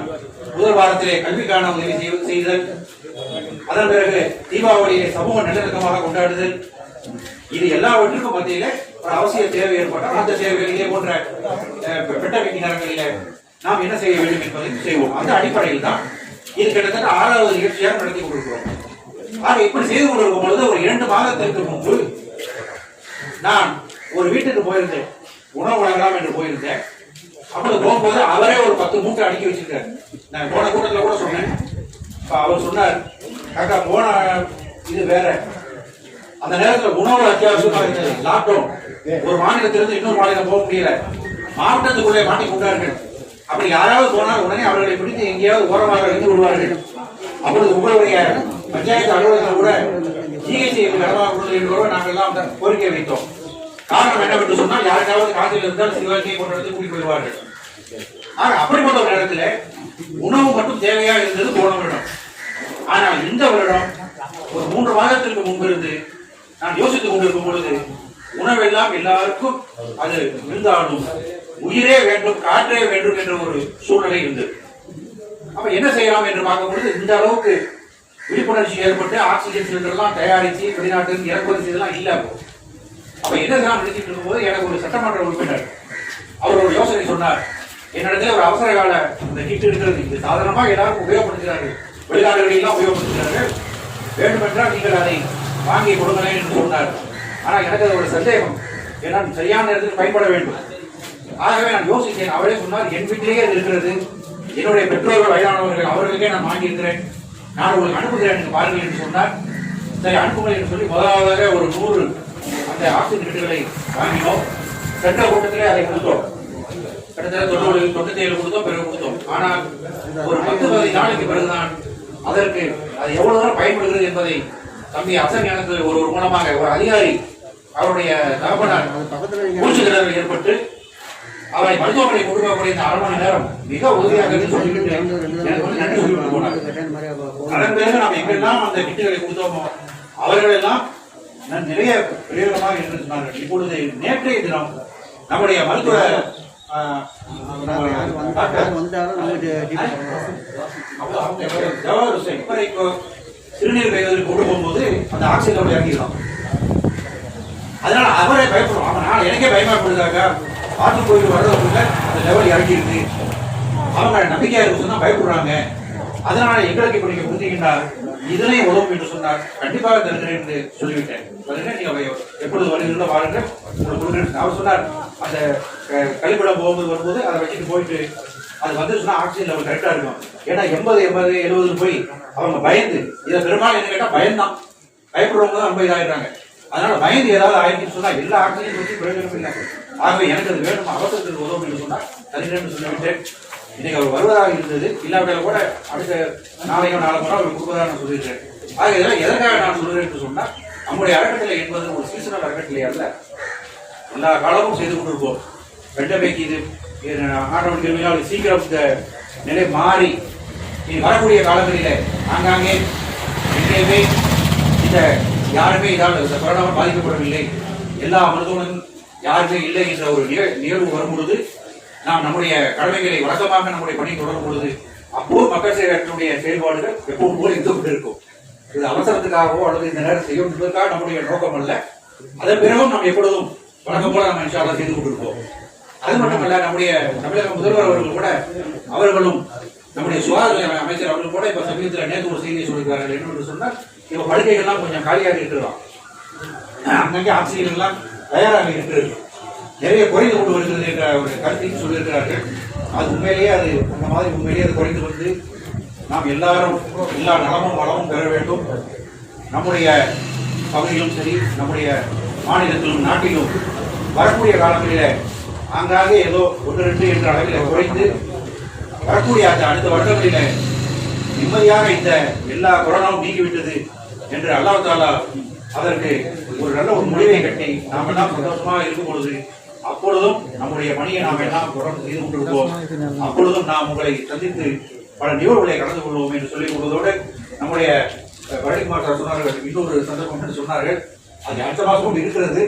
முதல் வாரத்திலே கல்விக்கான உதவி செய்தல், அதன் பிறகு தீபாவளியை சமூக நல்லிணக்கமாக கொண்டாடுதல், இது எல்லாவற்றுக்கும் மத்தியில ஒரு அவசிய தேவை ஏற்பட்டால் அந்த தேவைகள் இதே போன்ற பெட்டமைக்கு நேரங்களில் நாம் என்ன செய்ய வேண்டும் என்பதை செய்வோம். அந்த அடிப்படையில் தான் இது கிட்டத்தட்ட 6வது நிகழ்ச்சியாக நடத்தி கொண்டிருக்கிறோம். ஆக இப்படி செய்து கொண்டிருக்கும் பொழுது ஒரு 2 மாதத்திற்கு முன்பு நான் ஒரு வீட்டுக்கு போயிருந்தேன், உணவு வழங்கலாம் என்று போயிருந்தேன். அப்படி போகும்போது அவரே ஒரு 10 மூட்டை அடுக்கி வச்சிருக்காரு. நான் போன கூட்டத்தில் கூட சொன்னேன். அவர் சொன்னார், காக்கா போன இது வேற, அந்த நேரத்தில் உணவு அத்தியாவசியமாக இருந்தது, லாக்டவுன், ஒரு மாநிலத்திலிருந்து இன்னொரு மாநிலம் போக முடியல, மாவட்டத்துக்குள்ளே மாட்டிக் கொண்டார்கள். அப்படி யாராவது போனால் உடனே அவர்களை பிடித்து எங்கேயாவது ஓரமாக இருந்து விடுவார்கள். அப்பொழுது உங்களுடைய பஞ்சாயத்து அலுவலகத்தில் கூட ஜிஹெச்சி கடமாக கொடுத்தது என்று நாங்கள் எல்லாம் கோரிக்கை வைத்தோம். காரணம் என்னவென்று சொன்னால், யாருக்காவது காசில் இருந்தால் சிவாஜியை கொண்டு கூட்டி போயிடுவார்கள். ஆக அப்படிப்பட்ட ஒரு நேரத்தில் உணவு மட்டும் தேவையாக இருந்தது போன வருடம். ஆனால் இந்த வருடம் ஒரு 3 மாதத்திற்கு முன்பிருந்து நான் யோசித்துக் கொண்டிருக்கும் பொழுது, உணவெல்லாம் எல்லாருக்கும் அது இருந்தாலும் உயிரே வேண்டும், காற்றே வேண்டும் என்ற ஒரு சூழ்நிலை இருந்தது. அப்ப என்ன செய்யலாம் என்று பார்க்கும் பொழுது, இந்த அளவுக்கு விழிப்புணர்ச்சி ஏற்பட்டு ஆக்சிஜன் சிலிண்டர் எல்லாம் தயாரித்து வெளிநாட்டிலிருந்து இறக்குமதி செய்தெல்லாம் இல்லை. அப்ப என்ன நினைச்சிட்டு இருக்கும்போது எனக்கு ஒரு சட்டமன்ற உறுப்பினர் அவர் ஒரு யோசனை சொன்னார். என்னிடத்துல ஒரு அவசர கால இந்த கிட் இருக்கிறது, இது சாதாரணமாக எல்லாரும் உபயோகப்படுத்துகிறார்கள், வெளிநாடுகளில் எல்லாம் உபயோகப்படுத்துகிறார்கள், வேண்டுமென்றால் நீங்கள் அதை வாங்கி கொடுங்களேன் என்று சொன்னார். ஆனால் எனக்கு அது ஒரு சந்தேகம், ஏன்னா சரியான நேரத்தில் பயன்பட வேண்டும். ஆகவே நான் யோசித்தேன். அவரே சொன்னார், என் வீட்டிலேயே அது இருக்கிறது, என்னுடைய பெற்றோர்கள் வயதானவர்கள், அவர்களுக்கே நான் வாங்கியிருக்கிறேன், நான் உங்களுக்கு அனுப்புகிறேன் என்று பாருங்கள் என்று சொன்னார். சரி அனுப்புங்கள் என்று சொல்லி முதலாவதாக ஒரு 100 அந்த ஆக்சிஜன் கிட்டுகளை வாங்கினோம். சென்ற கூட்டத்திலே அதை கொடுத்தோம். கிட்டத்தட்ட 97 கொடுத்தோம், பிறகு கொடுத்தோம். ஆனால் ஒரு 10-15 நாளைக்கு பிறகுதான் அதற்கு அது எவ்வளவு தூரம் பயன்படுகிறது என்பதை தம்பி அசன் எனக்கு ஒரு மூலமாக ஒரு அதிகாரி அவருடைய தகப்பனார் மூச்சு திணறல் ஏற்பட்டு அவரை மருத்துவமனை கொண்டு போகக்கூடிய இந்த 1/2 மணி நேரம் மிக உதவியாக சொல்லிவிட்டு எனக்கு வந்து நன்றி சொல்லிவிட்டு போனார். அதன் பிறகு நாம் எங்கெல்லாம் அந்த கிட்டுகளை கொடுத்தோமோ அவர்களெல்லாம் நிறைய பிரயோகமாக என்று சொன்னார்கள். இப்பொழுது நேற்றைய தினம் நம்முடைய மருத்துவ சிறுநீர் கைவதற்கு கொண்டு போகும்போது அந்த ஆக்சிஜன் இறங்கிடலாம். அதனால அவரே பயப்படுவோம். அவன் எனக்கே பயமாப்படுதாக்கா ஆற்று போயிட்டு வர்றவங்க அந்த லெவல் இறங்கிருக்கு, அவங்க நம்பிக்கையா இருக்கு சொன்னா பயப்படுறாங்க. அதனால எங்களுக்கு இப்ப நீங்க கொடுத்தீங்கன்னா இதனை உதவும் என்று சொன்னார். கண்டிப்பாக தருகிறேன் என்று சொல்லிவிட்டேன். நீங்க எப்பொழுது வருகிறதோ வாருங்கள், உங்களுக்கு கொடுக்குறேன். அவர் சொன்னார் அந்த கழிப்பிடம் போகும்போது வரும்போது அதை வச்சுட்டு போயிட்டு அது வந்து சொன்னா ஆக்சிஜன் லெவல் கரெக்டா இருக்கும். ஏன்னா 80, 70 போய் அவங்க பயந்து இதை பெரும்பாலும் என்ன கேட்டா பயம்தான், பயப்படுறவங்க தான் ரொம்ப இதாயிடுறாங்க. அதனால பயந்து ஏதாவது ஆயிடுச்சுன்னு சொன்னா எல்லா ஆக்சிஜன் வச்சு பிரயோஜனம் இல்லை. ஆகவே எனக்கு அது வேணும், அவசரத்துக்கு உதவும் என்று சொன்னா தருகிறேன் சொல்லிவிட்டேன். இன்னைக்கு அவர் வருவதாக இருந்தது, இல்லாவிட்டால் கூட அடுத்த நாளையோ நாளை முறை அவர் கொடுப்பதாக நான் சொல்லியிருக்கேன். ஆக இதெல்லாம் எதற்காக நான் சொல்கிறேன் என்று சொன்னால் நம்முடைய அறக்கட்டளை என்பது ஒரு சீசனல் அறக்கட்டளை அல்ல, எல்லா காலமும் செய்து கொண்டிருப்போம். பெண்டமைக்கு இது ஆட்டோமேட்டிக் சீக்கிரம் இந்த நிலை மாறி இனி வரக்கூடிய காலங்களில் ஆங்காங்கே எங்கேயுமே இந்த யாருமே இதால் இந்த கொரோனாவால் பாதிக்கப்படவில்லை, எல்லா மருத்துவமனையும் யாருமே இல்லை என்ற ஒரு நிகழ்வு வரும் பொழுது நாம் நம்முடைய கடமைகளை வழக்கமாக நம்முடைய பணி தொடரும் பொழுது அப்போது மக்கள் சேவையினுடைய செயல்பாடுகள் எப்போது போல இருந்து கொண்டிருக்கும். இது அவசரத்துக்காகவோ அல்லது இந்த நேரம் செய்யும் என்பதற்காக நம்முடைய நோக்கம் அல்ல. அதன் பிறகும் நாம் எப்பொழுதும் வழக்கம் போல நம்ம இன்ஷா அல்லாஹ் செய்து கொண்டிருப்போம். அது மட்டுமல்ல, நம்முடைய தமிழக முதல்வர் அவர்கள் கூட அவர்களும் நம்முடைய சுகாதார அமைச்சர் அவர்கள் கூட இப்ப சமீபத்தில் நேற்று ஒரு செய்தியை சொல்லியிருக்கார்கள். என்னென்று சொன்னால் இப்ப படுக்கைகள்லாம் கொஞ்சம் காலியாக இருக்கிறான், அங்கங்கே ஆக்சிஜன் எல்லாம் தயாராக இருக்கிறது, நிறைய குறைந்து கொண்டு வருகிறது என்ற ஒரு கருத்தையும் சொல்லியிருக்கிறார்கள். அது உண்மையிலேயே அது அந்த மாதிரி உண்மையிலேயே அது குறைந்து வந்து நாம் எல்லாரும் எல்லா நலமும் வளமும் பெற வேண்டும். நம்முடைய பகுதியிலும் சரி, நம்முடைய மாநிலத்திலும் நாட்டிலும் வரக்கூடிய காலங்களில் ஆங்காங்கே ஏதோ 1-2 என்ற அளவில் குறைந்து வரக்கூடிய அடுத்த வருடங்களில் நிம்மதியாக இந்த எல்லா கொரோனாவும் நீங்கிவிட்டது என்று அல்லாஹ் தஆலா அதற்கு ஒரு நல்ல ஒரு முடிவை கட்டி நாம் எல்லாம் சந்தோஷமாக இருக்கும் பொழுது அப்பொழுதும் நம்முடைய பணியை நாம் எல்லாம் தொடர்ந்து செய்து கொண்டிருப்போம். அப்பொழுதும் நாம் உங்களை சந்தித்து பல நிகழ்வுகளை கலந்து கொள்வோம் என்று சொல்லிக் கொள்வதோடு நம்முடைய பழனிக்குமார் சார் சொன்னார்கள், இன்னொரு சந்தர்ப்பம் என்று சொன்னார்கள், அது அடுத்த மாதமும் இருக்கிறது,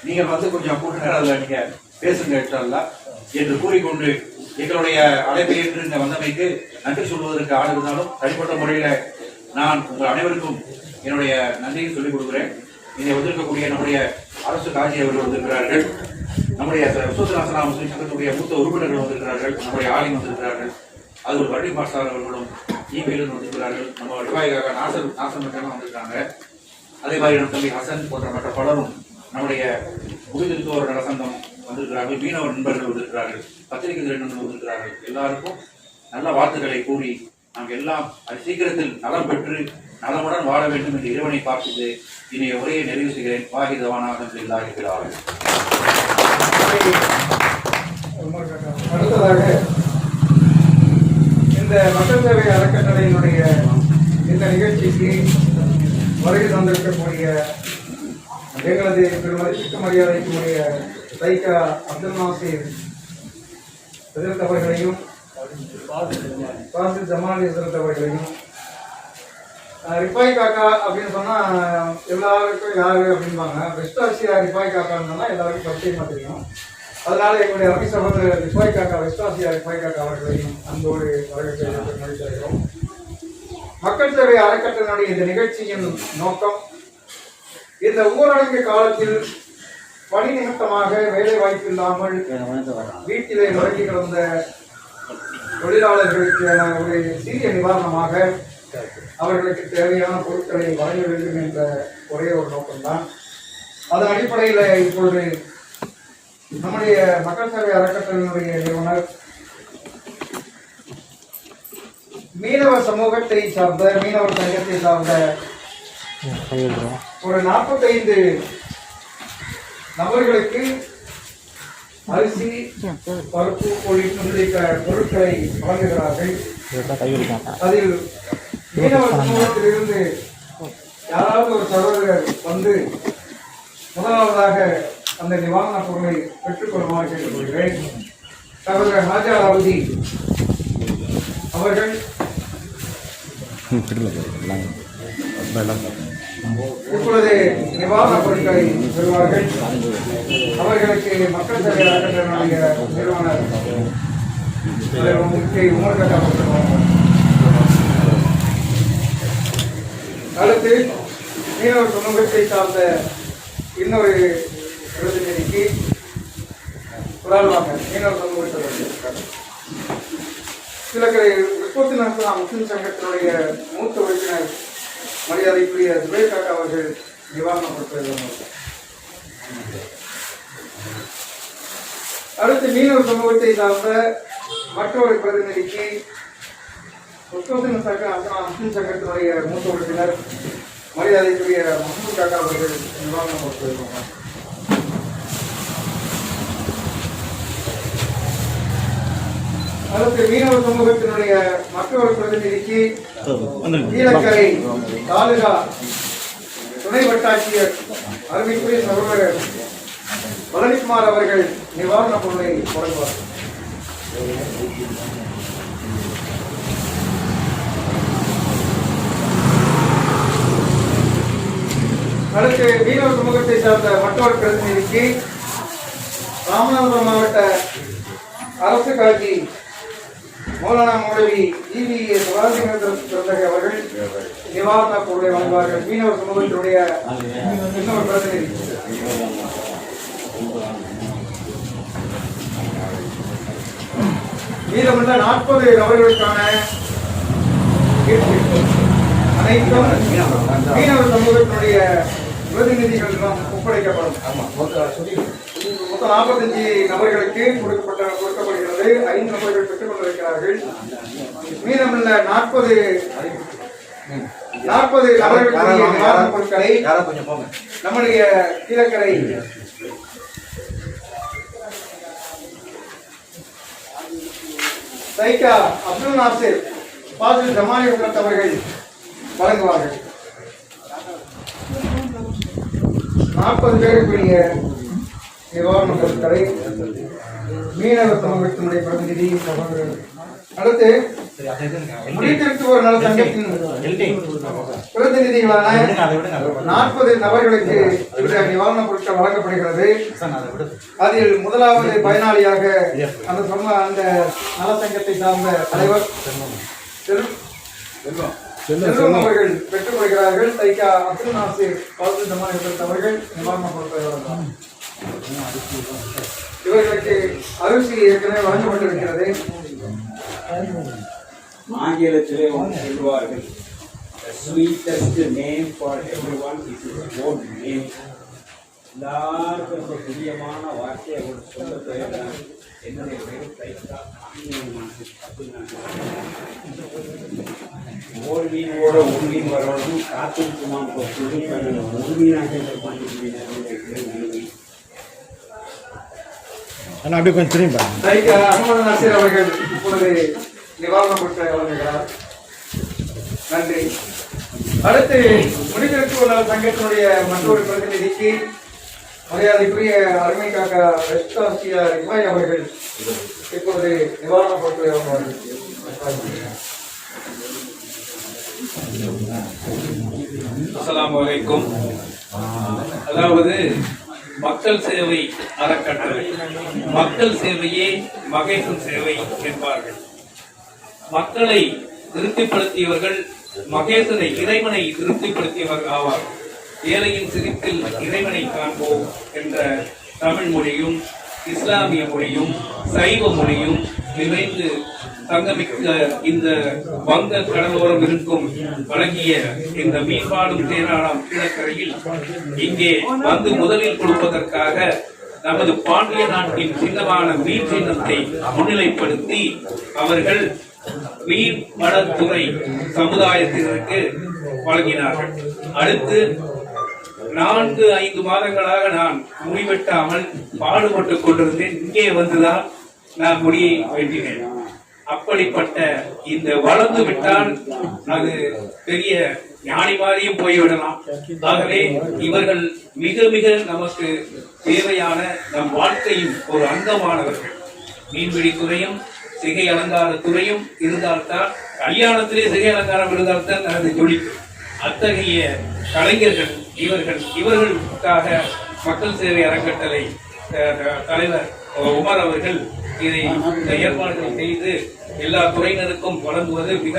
நீங்கள் வந்து கொஞ்சம் கூட்ட அதில் நீங்க பேசுங்க என்று கூறிக்கொண்டு எங்களுடைய அழைப்பை ஏற்று இந்த வந்தமைக்கு நன்றி சொல்வதற்கு ஆள் இருந்தாலும் தனிப்பட்ட முறையில் நான் உங்கள் அனைவருக்கும் என்னுடைய நன்றியை சொல்லிக் கொடுக்கிறேன். இதை வந்திருக்கக்கூடிய நம்முடைய அரசு காஜி அவர்கள் வந்திருக்கிறார்கள், நம்முடைய விஸ்வநாசனா முஸ்லிம் சங்கத்துடைய மூத்த உறுப்பினர்கள் வந்திருக்கிறார்கள், நம்முடைய ஆலிம் வந்திருக்கிறார்கள், அது ஒரு வண்டி மாஸ்டர் அவர்களும் இமெயிலும் வந்திருக்கிறார்கள், நம்ம நிர்வாகியாக நாசன் மட்டும் வந்திருக்காங்க. அதே மாதிரி நம்ம தம்பி ஹசன் போன்ற மற்ற பலரும் நம்முடைய புகுதிருத்துவோர் நலசங்கம் வந்திருக்கிறார்கள், மீனவர் நண்பர்கள் வந்திருக்கிறார்கள், பத்திரிகை நண்பர்கள் வந்திருக்கிறார்கள். எல்லாருக்கும் நல்ல வாழ்த்துக்களை கூறி நாங்கள் எல்லாம் அது சீக்கிரத்தில் நலம் பெற்று நலமுடன் வாழ வேண்டும் என்று இறைவனை பார்த்து இனிய உரையை நிறைவு செய்கிறேன். வாகிதவானாக இல்லாத இருக்கிறார்கள். அடுத்ததாக இந்த மக்கள் சேவை அறக்கட்டளையினுடைய இந்த நிகழ்ச்சிக்கு வருகை தந்திருக்கக்கூடிய எங்களது பெருமதிக்கு மரியாதைக்குரிய தைக்கா அப்துல் நாசிர் எதிர்த்தவர்களையும் பாசில் ஜமால் எதிர்த்தவர்களையும் ரிப்பாய் காக்கா அப்படின்னு சொன்னா எல்லாருக்கும் யாரு அப்படின்பாங்க. வெஸ்ட் ஆசியா ரிப்பாய் காக்கான்னு சொன்னா எல்லாருக்கும் பரிச்சயமா தெரியும். அதனால எங்களுடைய அபி சகோதரர் ரிப்பாய் காக்கா, வெஸ்ட் ஆசியா ரிப்பாய் காக்கா அவர்களையும் அன்போடு வரவேற்கிறோம். மக்கள் சேவை அறக்கட்டளையினுடைய இந்த நிகழ்ச்சியின் நோக்கம் இந்த ஊரடங்கு காலத்தில் பணி நிமித்தமாக வேலை வாய்ப்பு இல்லாமல் வீட்டிலே நுழைஞ்சி கிடந்த தொழிலாளர்களுக்கான ஒரு சிறிய நிவாரணமாக அவர்களுக்கு தேவையான பொருட்களை வழங்க வேண்டும் என்ற ஒரே ஒரு நோக்கம்தான். அதன் அடிப்படையில் இப்பொழுது நம்முடைய மக்கள் சேவை அறக்கட்டளையினுடைய நிறுவனர் மீனவர் சமூகத்தை சார்ந்த மீனவர் சங்கத்தை சார்ந்த ஒரு 45 நபர்களுக்கு அரிசி, பருப்பு உள்ளிட்ட பொருட்களை வழங்குகிறார்கள். அதில் மீனவ சமூகத்திலிருந்து யாராவது ஒரு சகோதரர் வந்து முதலாவதாக அந்த நிவாரண பொருளை பெற்றுக்கொள்ளுமாறு கேட்டுக்கொள்கிறேன். சகோதரர் ஹாஜா அவுதி அவர்கள் இப்பொழுது நிவாரணப் பொருட்களை பெறுவார்கள். அவர்களுக்கு மக்கள் சேவை அறக்கட்டளையினுடைய நிறுவனர் அடுத்து மீனவர் சமூகத்தை சார்ந்த இன்னொரு பிரதிநிதிக்கு உதாரணமாக மீனவர் சமூகத்தில் சிலக்கரை விற்பத்தி முஸ்லிம் சங்கத்தினுடைய மூத்த உறுப்பினர் மரியாதைக்குரிய சுபேர் காக்கா அவர்கள் நிவாரணம் கொடுத்திருக்கிறார். அடுத்து மீனவர் சமூகத்தை சார்ந்த மற்றொரு பிரதிநிதிக்கு முஸ்லிம் சங்கத்தினுடைய மூத்த உறுப்பினர் மரியாதைக்குரிய மஹமூத் காக்கா அவர்கள் நிவாரணம் கொடுத்திருக்கிறார். அடுத்து மீனவர் சமூகத்தினுடைய மற்றொரு பிரதிநிதிக்கு கீழக்கரை தாலுகா துணை வட்டாட்சியர் அருமைக்குரிய சகோதரர் பழனிக்குமார் அவர்கள் நிவாரணப் பொருளை வழங்குவார். அடுத்து மீனவர் சமூகத்தை சார்ந்த மற்றொரு பிரதிநிதிக்கு ராமநாதபுரம் மாவட்ட அரசு காட்சி மௌலானா மௌலவி ஜிவி சுவாசிங்க அவர்கள் நிவாரண பொருளை வழங்குவார்கள். மீனவர் சமூகத்தினுடைய இன்னொரு பிரதிநிதி மீதமுள்ள 40 நபர்களுக்கான அனைத்தும் மீனவர் சமூகத்தினுடைய பிரதிநிதிகளிடம் ஒப்படைக்கப்படும். மொத்தம் 45 நபர்களுக்கு கொடுக்கப்படுகிறது. 5 நபர்கள் பெற்றுக் கொண்டிருக்கிறார்கள். மீதமுள்ள 40 நபர்களுடைய நிவாரணப் பொருட்களை நம்முடைய கீழக்கரை சைக்கா அப்துல் நாசிர் பாசில் ஜமானி அவர்கள் வழங்குவார்கள். 40 பேருக்குரிய நிவாரணப் பொருட்களை மீனவர் சமூகத்தினுடைய பிரதிநிதி. அடுத்து முடித்திருத்துவோர் நல சங்கத்தின் பிரதிநிதிகளான 40 நபர்களுக்கு இந்த நிவாரணப் பொருட்கள் வழங்கப்படுகிறது. அதில் முதலாவது பயனாளியாக அந்த நல சங்கத்தை சார்ந்த தலைவர் செல்வம் அவர்கள் பெற்றுக் கொள்கிறார்கள். சைக்கா அப்துல் நாசிர் பாசில் ஜமானி அவர்கள் நிவாரணப் பொருட்களை வழங்குவார். இவர்களுக்கு அரிசி ஏற்கனவே வழங்கப்பட்டிருக்கிறது. ஆங்கிலத்திலே சொல்வார்கள், the sweetest name for everyone is his own name. எல்லாருக்கும் ரொம்ப பிரியமான வார்த்தையை அவர் சொல்ல பெயர் என்னுடைய பெயர் தைக்கா ஓர் மீனோட ஒரு மீன் வரணும் காத்திருக்குமான் ஒரு மீனாக அப்படியே கொஞ்சம் தெரியும் அகமது நாசிர் அவர்கள் இப்பொழுது நிவாரணப் பொருட்களை வழங்குகிறார். நன்றி. அடுத்து முடித்திருத்துவோர் நல சங்கத்தினுடைய மற்றொரு பிரதிநிதிக்கு மரியாதைக்குரிய அருமை காக்கா வெஸ்டாசியா ரிவாய் அவர்கள் இப்பொழுது நிவாரணப் பொருட்களை வழங்குவார்கள். அஸ்ஸலாமு அலைக்கும். அதாவது மக்கள் சேவை அறக்கட்டளை, மக்கள் சேவையே மகேசன் சேவை என்பார்கள். மக்களை திருப்திப்படுத்தியவர்கள் மகேசனை, இறைவனை திருப்திப்படுத்தியவர்கள் ஆவார். ஏழையின் சிரிப்பில் இறைவனை காண்போம் என்ற தமிழ் மொழியும் இஸ்லாமிய மொழியும் சைவ மொழியும் நிறைந்து தங்கமிக்க இந்த வங்க கடலோரம் இருக்கும் வழங்கிய இந்த மீன்பாடும் தேனாளாம் கீழக்கரையில் இங்கே வந்து முதலில் கொடுப்பதற்காக நமது பாண்டிய நாட்டின் சின்னமான மீன் சின்னத்தை முன்னிலைப்படுத்தி அவர்கள் மீன் வளத்துறை சமுதாயத்தினருக்கு வழங்கினார்கள். அடுத்து 4-5 மாதங்களாக நான் முடிவெட்டாமல் பாடுபட்டுக் கொண்டிருந்தேன். இங்கே வந்துதான் நான் முடியை வெட்டினேன். அப்படிப்பட்ட இந்த வளர்ந்து விட்டால் அது பெரிய ஞானி மாதிரியும் போய்விடலாம். ஆகவே இவர்கள் மிக மிக நமக்கு தேவையான நம் வாழ்க்கையின் ஒரு அங்கமானவர்கள். மீன்பிடி துறையும் சிகை அலங்கார துறையும் இருந்தால்தான், கல்யாணத்திலே சிகை அலங்காரம் இருந்தால்தான் அது ஜொலிக்கும். அத்தகைய கலைஞர்கள் இவர்களுக்காக மக்கள் சேவை அறக்கட்டளை தலைவர் உமர் அவர்கள் இந்த ஏற்பாடுகளை செய்து எல்லா துறையினருக்கும் வழங்குவது மிக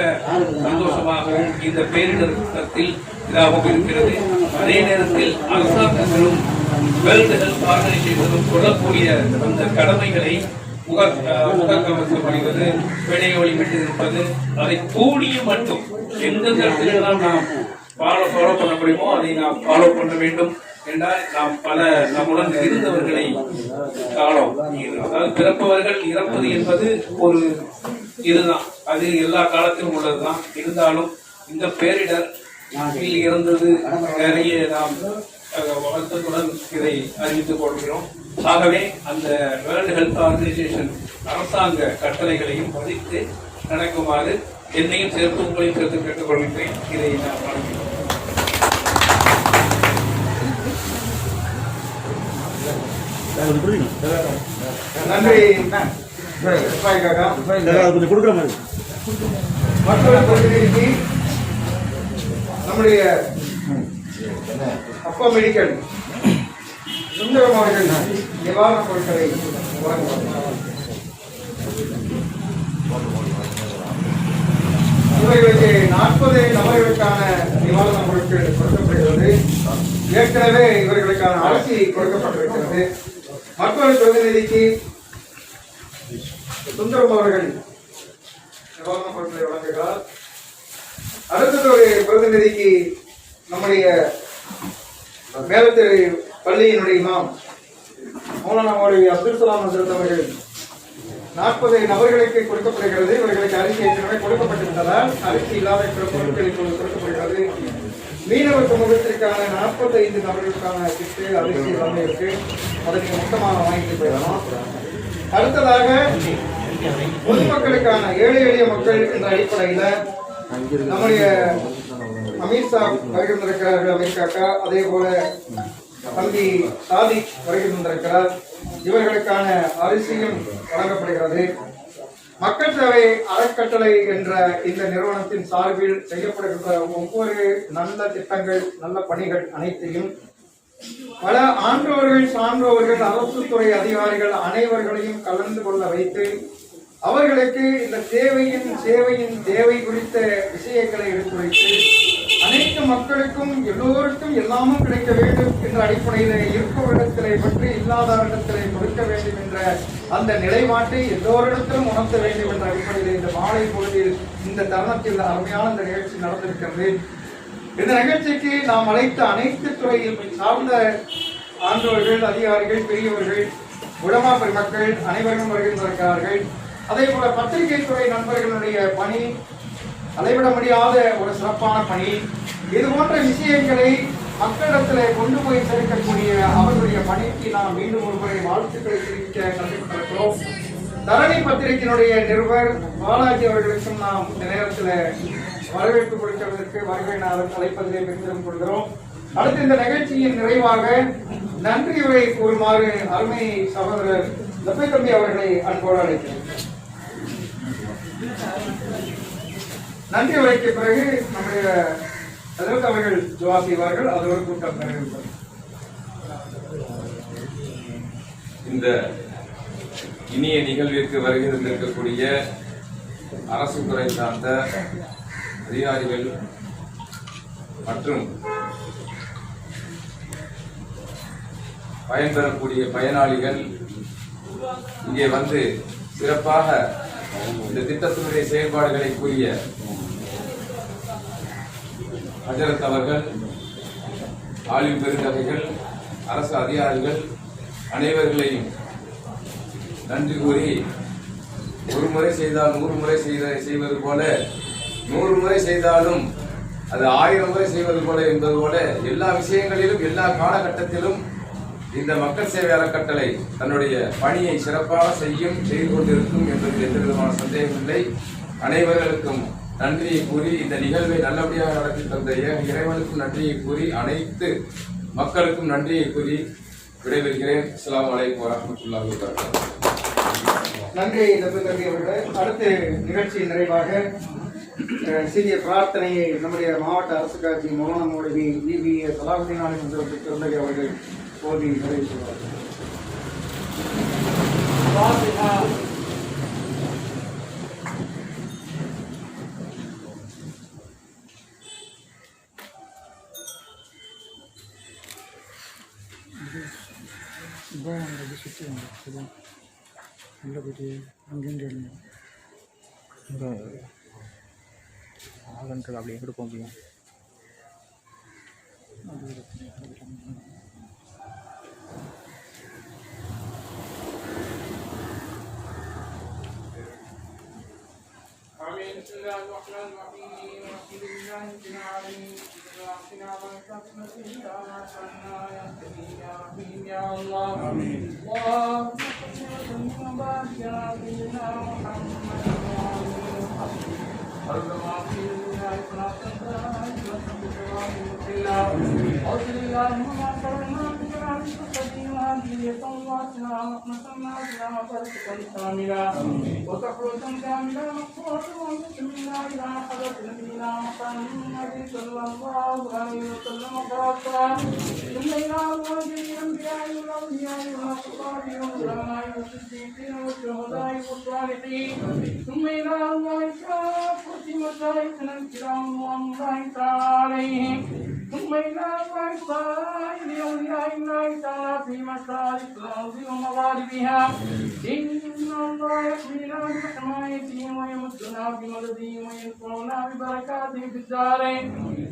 சந்தோஷமாகவும் இந்த பேரிடத்தில் இதாகவும் இருக்கிறது. அதே நேரத்தில் அரசாங்கங்களும் வேர்ல்டு ஹெல்த் ஆர்கனைசேஷனும் சொல்லக்கூடிய அந்த கடமைகளை முகக்கவசம் அணிவது, விடை ஒளிவிட்டு இருப்பது, அதை கூடிய மட்டும் எந்தெந்த இடத்திலெல்லாம் நாம் ஃபாலோ பண்ண முடியுமோ அதை நாம் ஃபாலோ பண்ண வேண்டும் என்றால் நாம் பல நம்முடன் இருந்தவர்களை காலம், அதாவது பிறப்பவர்கள் இறப்பது என்பது ஒரு இதுதான், அது எல்லா காலத்திலும் உள்ளதுதான். இருந்தாலும் இந்த பேரிடர் இருந்தது நிறைய நாம் வருத்தத்துடன் இதை அறிவித்துக் கொள்கிறோம். ஆகவே அந்த வேர்ல்டு ஹெல்த் ஆர்கனைசேஷன் அரசாங்க கட்டளைகளையும் மதித்து நடக்குமாறு என்னையும் சேர்த்து உங்களையும் சேர்த்து கேட்டுக் கொள்கிறேன். இதை நான் வழங்குகிறேன். நன்றி. மற்றொரு பிரதிநிதிக்கு நம்முடைய அப்பா மெடிக்கல் சுந்தரம் அவர்கள் நிவாரணப் பொருட்களை வழங்குவார். இவர்களுக்கு 40 நபர்களுக்கான நிவாரணப் பொருட்கள் கொடுக்கப்படுகிறது. ஏற்கனவே இவர்களுக்கான அரிசி கொடுக்கப்பட்டிருக்கிறது. மற்றொரு பிரதிநிதிக்கு சுந்தரம் அவர்கள் நிவாரணப் பொருட்களை வழங்குகிறார். அடுத்தது ஒரு பிரதிநிதிக்கு நம்முடைய மேலத்திரு பள்ளியினுடைய இமாம் மௌலானா மௌலவி அப்துல் சலாம் ஹசரத் அவர்கள் 40 நபர்களுக்கு கொடுக்கப்படுகிறது. இவர்களுக்கு அரிசி ஏற்கனவே கொடுக்கப்பட்டிருந்ததால் அரிசி இல்லாத பொருட்கள் இப்பொழுது கொடுக்கப்படுகிறது. மீனவர் சமூகத்திற்கான 45 நபர்களுக்கான கிட்டு அரிசி எல்லாமே இருக்கு. அதை நீங்க மொத்தமாக வாங்கிட்டு போயிடலாம். அடுத்ததாக பொதுமக்களுக்கான ஏழை எளிய மக்கள் என்ற அடிப்படையில் நம்முடைய அமீர் சாப் வருகை தந்திருக்கிறார்கள். அமீர் காக்கா, அதே போல தம்பி சாதிக் வருகை தந்திருக்கிறார். இவர்களுக்கான அரிசியும் வழங்கப்படுகிறது. மக்கள் சேவை அறக்கட்டளை என்ற இந்த நிறுவனத்தின் சார்பில் செய்யப்படுகின்ற ஒவ்வொரு நல்ல திட்டங்கள், நல்ல பணிகள் அனைத்தையும் பல ஆன்றோர்கள், சான்றோர்கள், அரசு துறை அதிகாரிகள் அனைவர்களையும் கலந்து கொள்ள வைத்து அவர்களுக்கு இந்த சேவையின் தேவை குறித்த விஷயங்களை எடுத்துரைத்து அனைத்து மக்களுக்கும் எல்லோருக்கும் எல்லாமும் கிடைக்க வேண்டும் என்ற அடிப்படையில் இருப்பவரிடத்திலே பற்றி இல்லாதவரிடத்திலே கொடுக்க வேண்டும் என்ற அந்த நிலைப்பாட்டை எல்லோரிடத்திலும் உணர்த்த வேண்டும் என்ற அடிப்படையில் இந்த மாலை பொழுதில் இந்த தருணத்தில் அருமையான இந்த நிகழ்ச்சி நடந்திருக்கிறது. இந்த நிகழ்ச்சிக்கு நாம் அழைத்த அனைத்து துறையில் சார்ந்த ஆன்றோர்கள், அதிகாரிகள், பெரியவர்கள், உலமா பெருமக்கள் அனைவரும் வருகின்றிருக்கிறார்கள். அதே போல பத்திரிகை துறை நண்பர்களுடைய பணி அளவிட முடியாத ஒரு சிறப்பான பணி. இது போன்ற விஷயங்களை மக்களிடத்தில் கொண்டு போய் சேர்க்கக்கூடிய அவர்களுடைய பணிக்கு நாம் மீண்டும் ஒரு முறை வாழ்த்துக்களை தெரிவிக்க கடமைப்பட்டிருக்கிறோம். தரணி பத்திரிகையினுடைய நிருபர் பாலாஜி அவர்களுக்கும் நாம் இந்த நேரத்தில் வரவேற்பு கொடுக்கிறதற்கு வருகை நான் அழைப்பதிலே பெருமிதம் கொள்கிறோம். அடுத்து இந்த நிகழ்ச்சியின் நிறைவாக நன்றி உரை கூறுமாறு அருமை சகோதரர் லப்பை தம்பி அவர்களை அன்போடு அழைக்கிறேன். நன்றி உரைக்கு பிறகு நம்முடைய அதற்கு அவர்கள் துவா செய்வார்கள். அது ஒரு கூட்டம் நிறைவேறும். இந்த இனிய நிகழ்விற்கு வருகை தந்திருக்கக்கூடிய அரசு துறை சார்ந்த அதிகாரிகள் மற்றும் பயன்பெறக்கூடிய பயனாளிகள், இங்கே வந்து சிறப்பாக இந்த திட்டத்தினுடைய செயல்பாடுகளை கூறிய ஹஜரத் அவர்கள், ஆலிம் பெருந்தகைகள், அரசு அதிகாரிகள் அனைவர்களையும் நன்றி கூறி, ஒரு முறை செய்தால் 100 முறை செய்வது போல 100 முறை செய்தாலும் அது 1000 முறை செய்வது போல என்பது போல எல்லா விஷயங்களிலும் எல்லா காலகட்டத்திலும் இந்த மக்கள் சேவை அறக்கட்டளை தன்னுடைய பணியை சிறப்பாக செய்து கொண்டிருக்கும் என்பதில் எந்த விதமான சந்தேகம் இல்லை. அனைவர்களுக்கும் நன்றியை கூறி இந்த நிகழ்வை நல்லபடியாக நடத்தி தந்த இறைவனுக்கும் நன்றியை கூறி அனைத்து மக்களுக்கும் நன்றியை கூறி விடைபெறுகிறேன். அஸ்ஸலாமு அலைக்கும் வரஹ்மத்துல்லாஹி வபரகாத்துஹு. நன்றி தம்பி அவர்களே. அடுத்த நிகழ்ச்சியின் நிறைவாக சிறிய பிரார்த்தனையை நம்முடைய மாவட்ட அரசு காட்சி மௌலானா மௌலவி வி.பி.ஏ. சலாஹுதீன் ஆலிம் திருநகை அவர்கள் போதி நிறைவு செய்வார்கள். சுற்றி உள்ள போயிட்டு அங்கேருந்து ஆகன்றது அப்படியே கூட போக முடியும். بسم الله الرحمن الرحيم الحمد لله رب العالمين واعطنا وانصرنا فيها وعافنا يا كريم يا رحيم يا الله اللهم صل وسلم وبارك على سيدنا محمد وتحرة كاملة مقصورة بسم الله إلى حضرة نبينا محمد صلى الله عليه وسلم وبركاته ثم إلى أزواج الأنبياء والأولياء والأصحاب والعلماء والصديقين والشهداء والصالحين ثم إلى الله كافة مشايخنا الكرام والله تعالى عليهم ثم إلى الله سائر أولياء الله تعالى في مشارق الأرض ومغاربها إن الله يحمينا بحمايته ويمدنا بمدده وينفعنا ببركاته في الدارين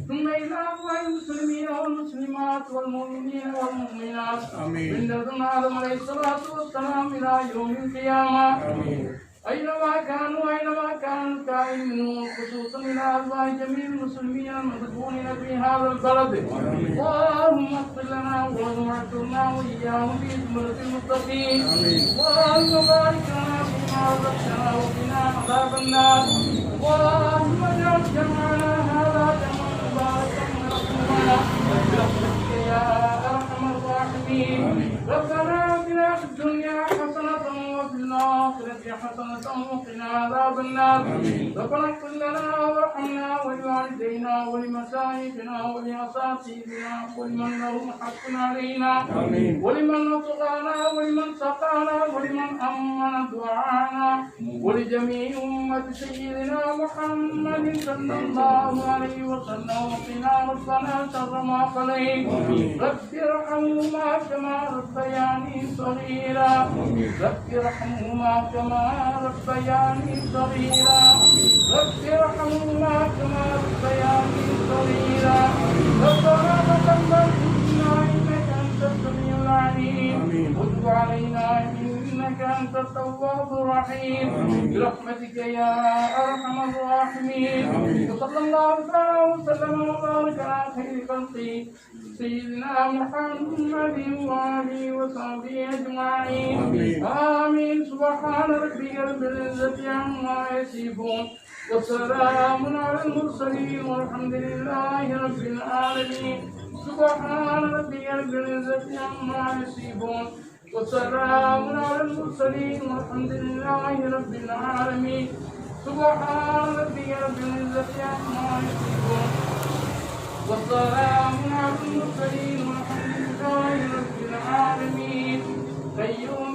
ثم إلى الله المسلمين والمسلمات والمؤمنين والمؤمنات من لدن آدم عليه الصلاة والسلام إلى يوم القيامة أينما كانوا كائنون خصوصا إلى أزواج جميع المسلمين المدفونين في هذا البلد اللهم اغفر لنا واجعلنا وإياهم في زمرة المتقين اللهم بارك لنا فيما رزقتنا وقنا عذاب النار اللهم اجعل جمعنا هذا جمعا مباركا مرحوما برحمتك يا أرحم الراحمين ربنا آتنا في الدنيا حسنة وفي الآخرة حسنة وقنا عذاب النار ربنا اغفر لنا وارحمنا ولوالدينا ولمشايخنا ولأساتذتنا ولمن لهم حق علينا ولمن أطغانا ولمن سقانا ولمن أمن دعانا ولجميع أمة سيدنا محمد صلى الله عليه وسلم وقنا ربنا شر ما قضيت رب ارحمهما كما ربياني صغيرا رب ارحمهما كما ربياني صغيرا رب ارحمهما كما ربياني صغيرا ربنا تقبل منا إنك أنت السميع العليم وتب علينا إنك أنت التواب الرحيم برحمتك يا أرحم الراحمين وصلى الله تعالى وسلم وبارك على خير خلقه سيدنا محمد وآله وصحبه أجمعين آمين سبحان ربك رب العزة عما يصفون وسلام على المرسلين والحمد لله رب العالمين سبحان ربك رب العزة عما يصفون وسلام على المرسلين والحمد لله رب العالمين سبحان ربك رب العزة عما يصفون والسلام على المرسلين والحمد لله رب العالمين قيوم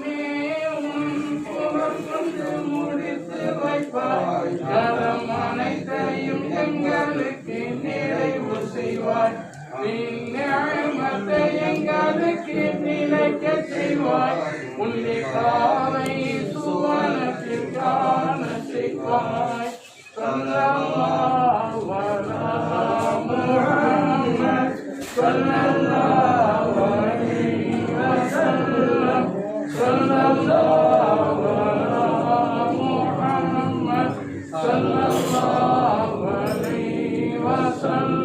صلى الله عليه وسلم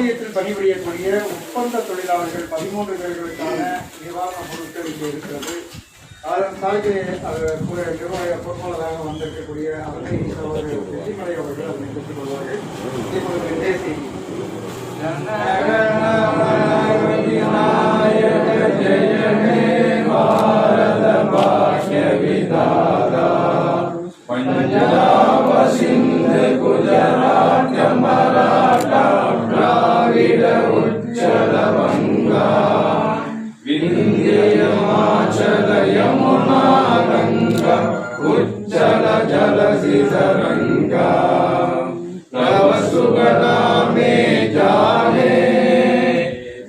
வாரியத்தில் பணிபுரியக்கூடிய ஒப்பந்த தொழிலாளர்கள் 13 பேர்களுக்கான நிவாரண பொருட்கள் இங்கே இருக்கிறது. அதன் சார்பில் நிர்வாக பொறுப்பாளராக வந்திருக்கக்கூடிய அருணை சகோதரர் வெள்ளிமலை அவர்கள் அதனை பெற்றுக் கொள்வார்கள். இப்பொழுது தேசிய பஞ்சாப சிந்து குஜராத் மராட்டா திராவிட உச்சல வங்கா விந்திய மாச்சல யமுனா கங்கா உச்சல ஜலசி சரங்கா தவ சுப நாமே ஜானே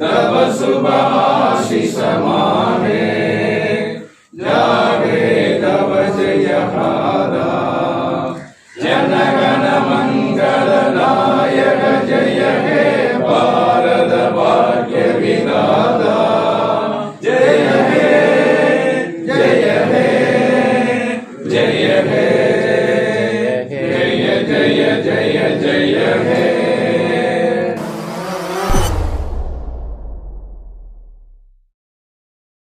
தவ சுப ஆசிஷ மானே जागे तव जय हारा जनगण मंगल नायक जय हे भारत भाग्य विधाता जय हे जय हे जय हे जय जय जय जय हे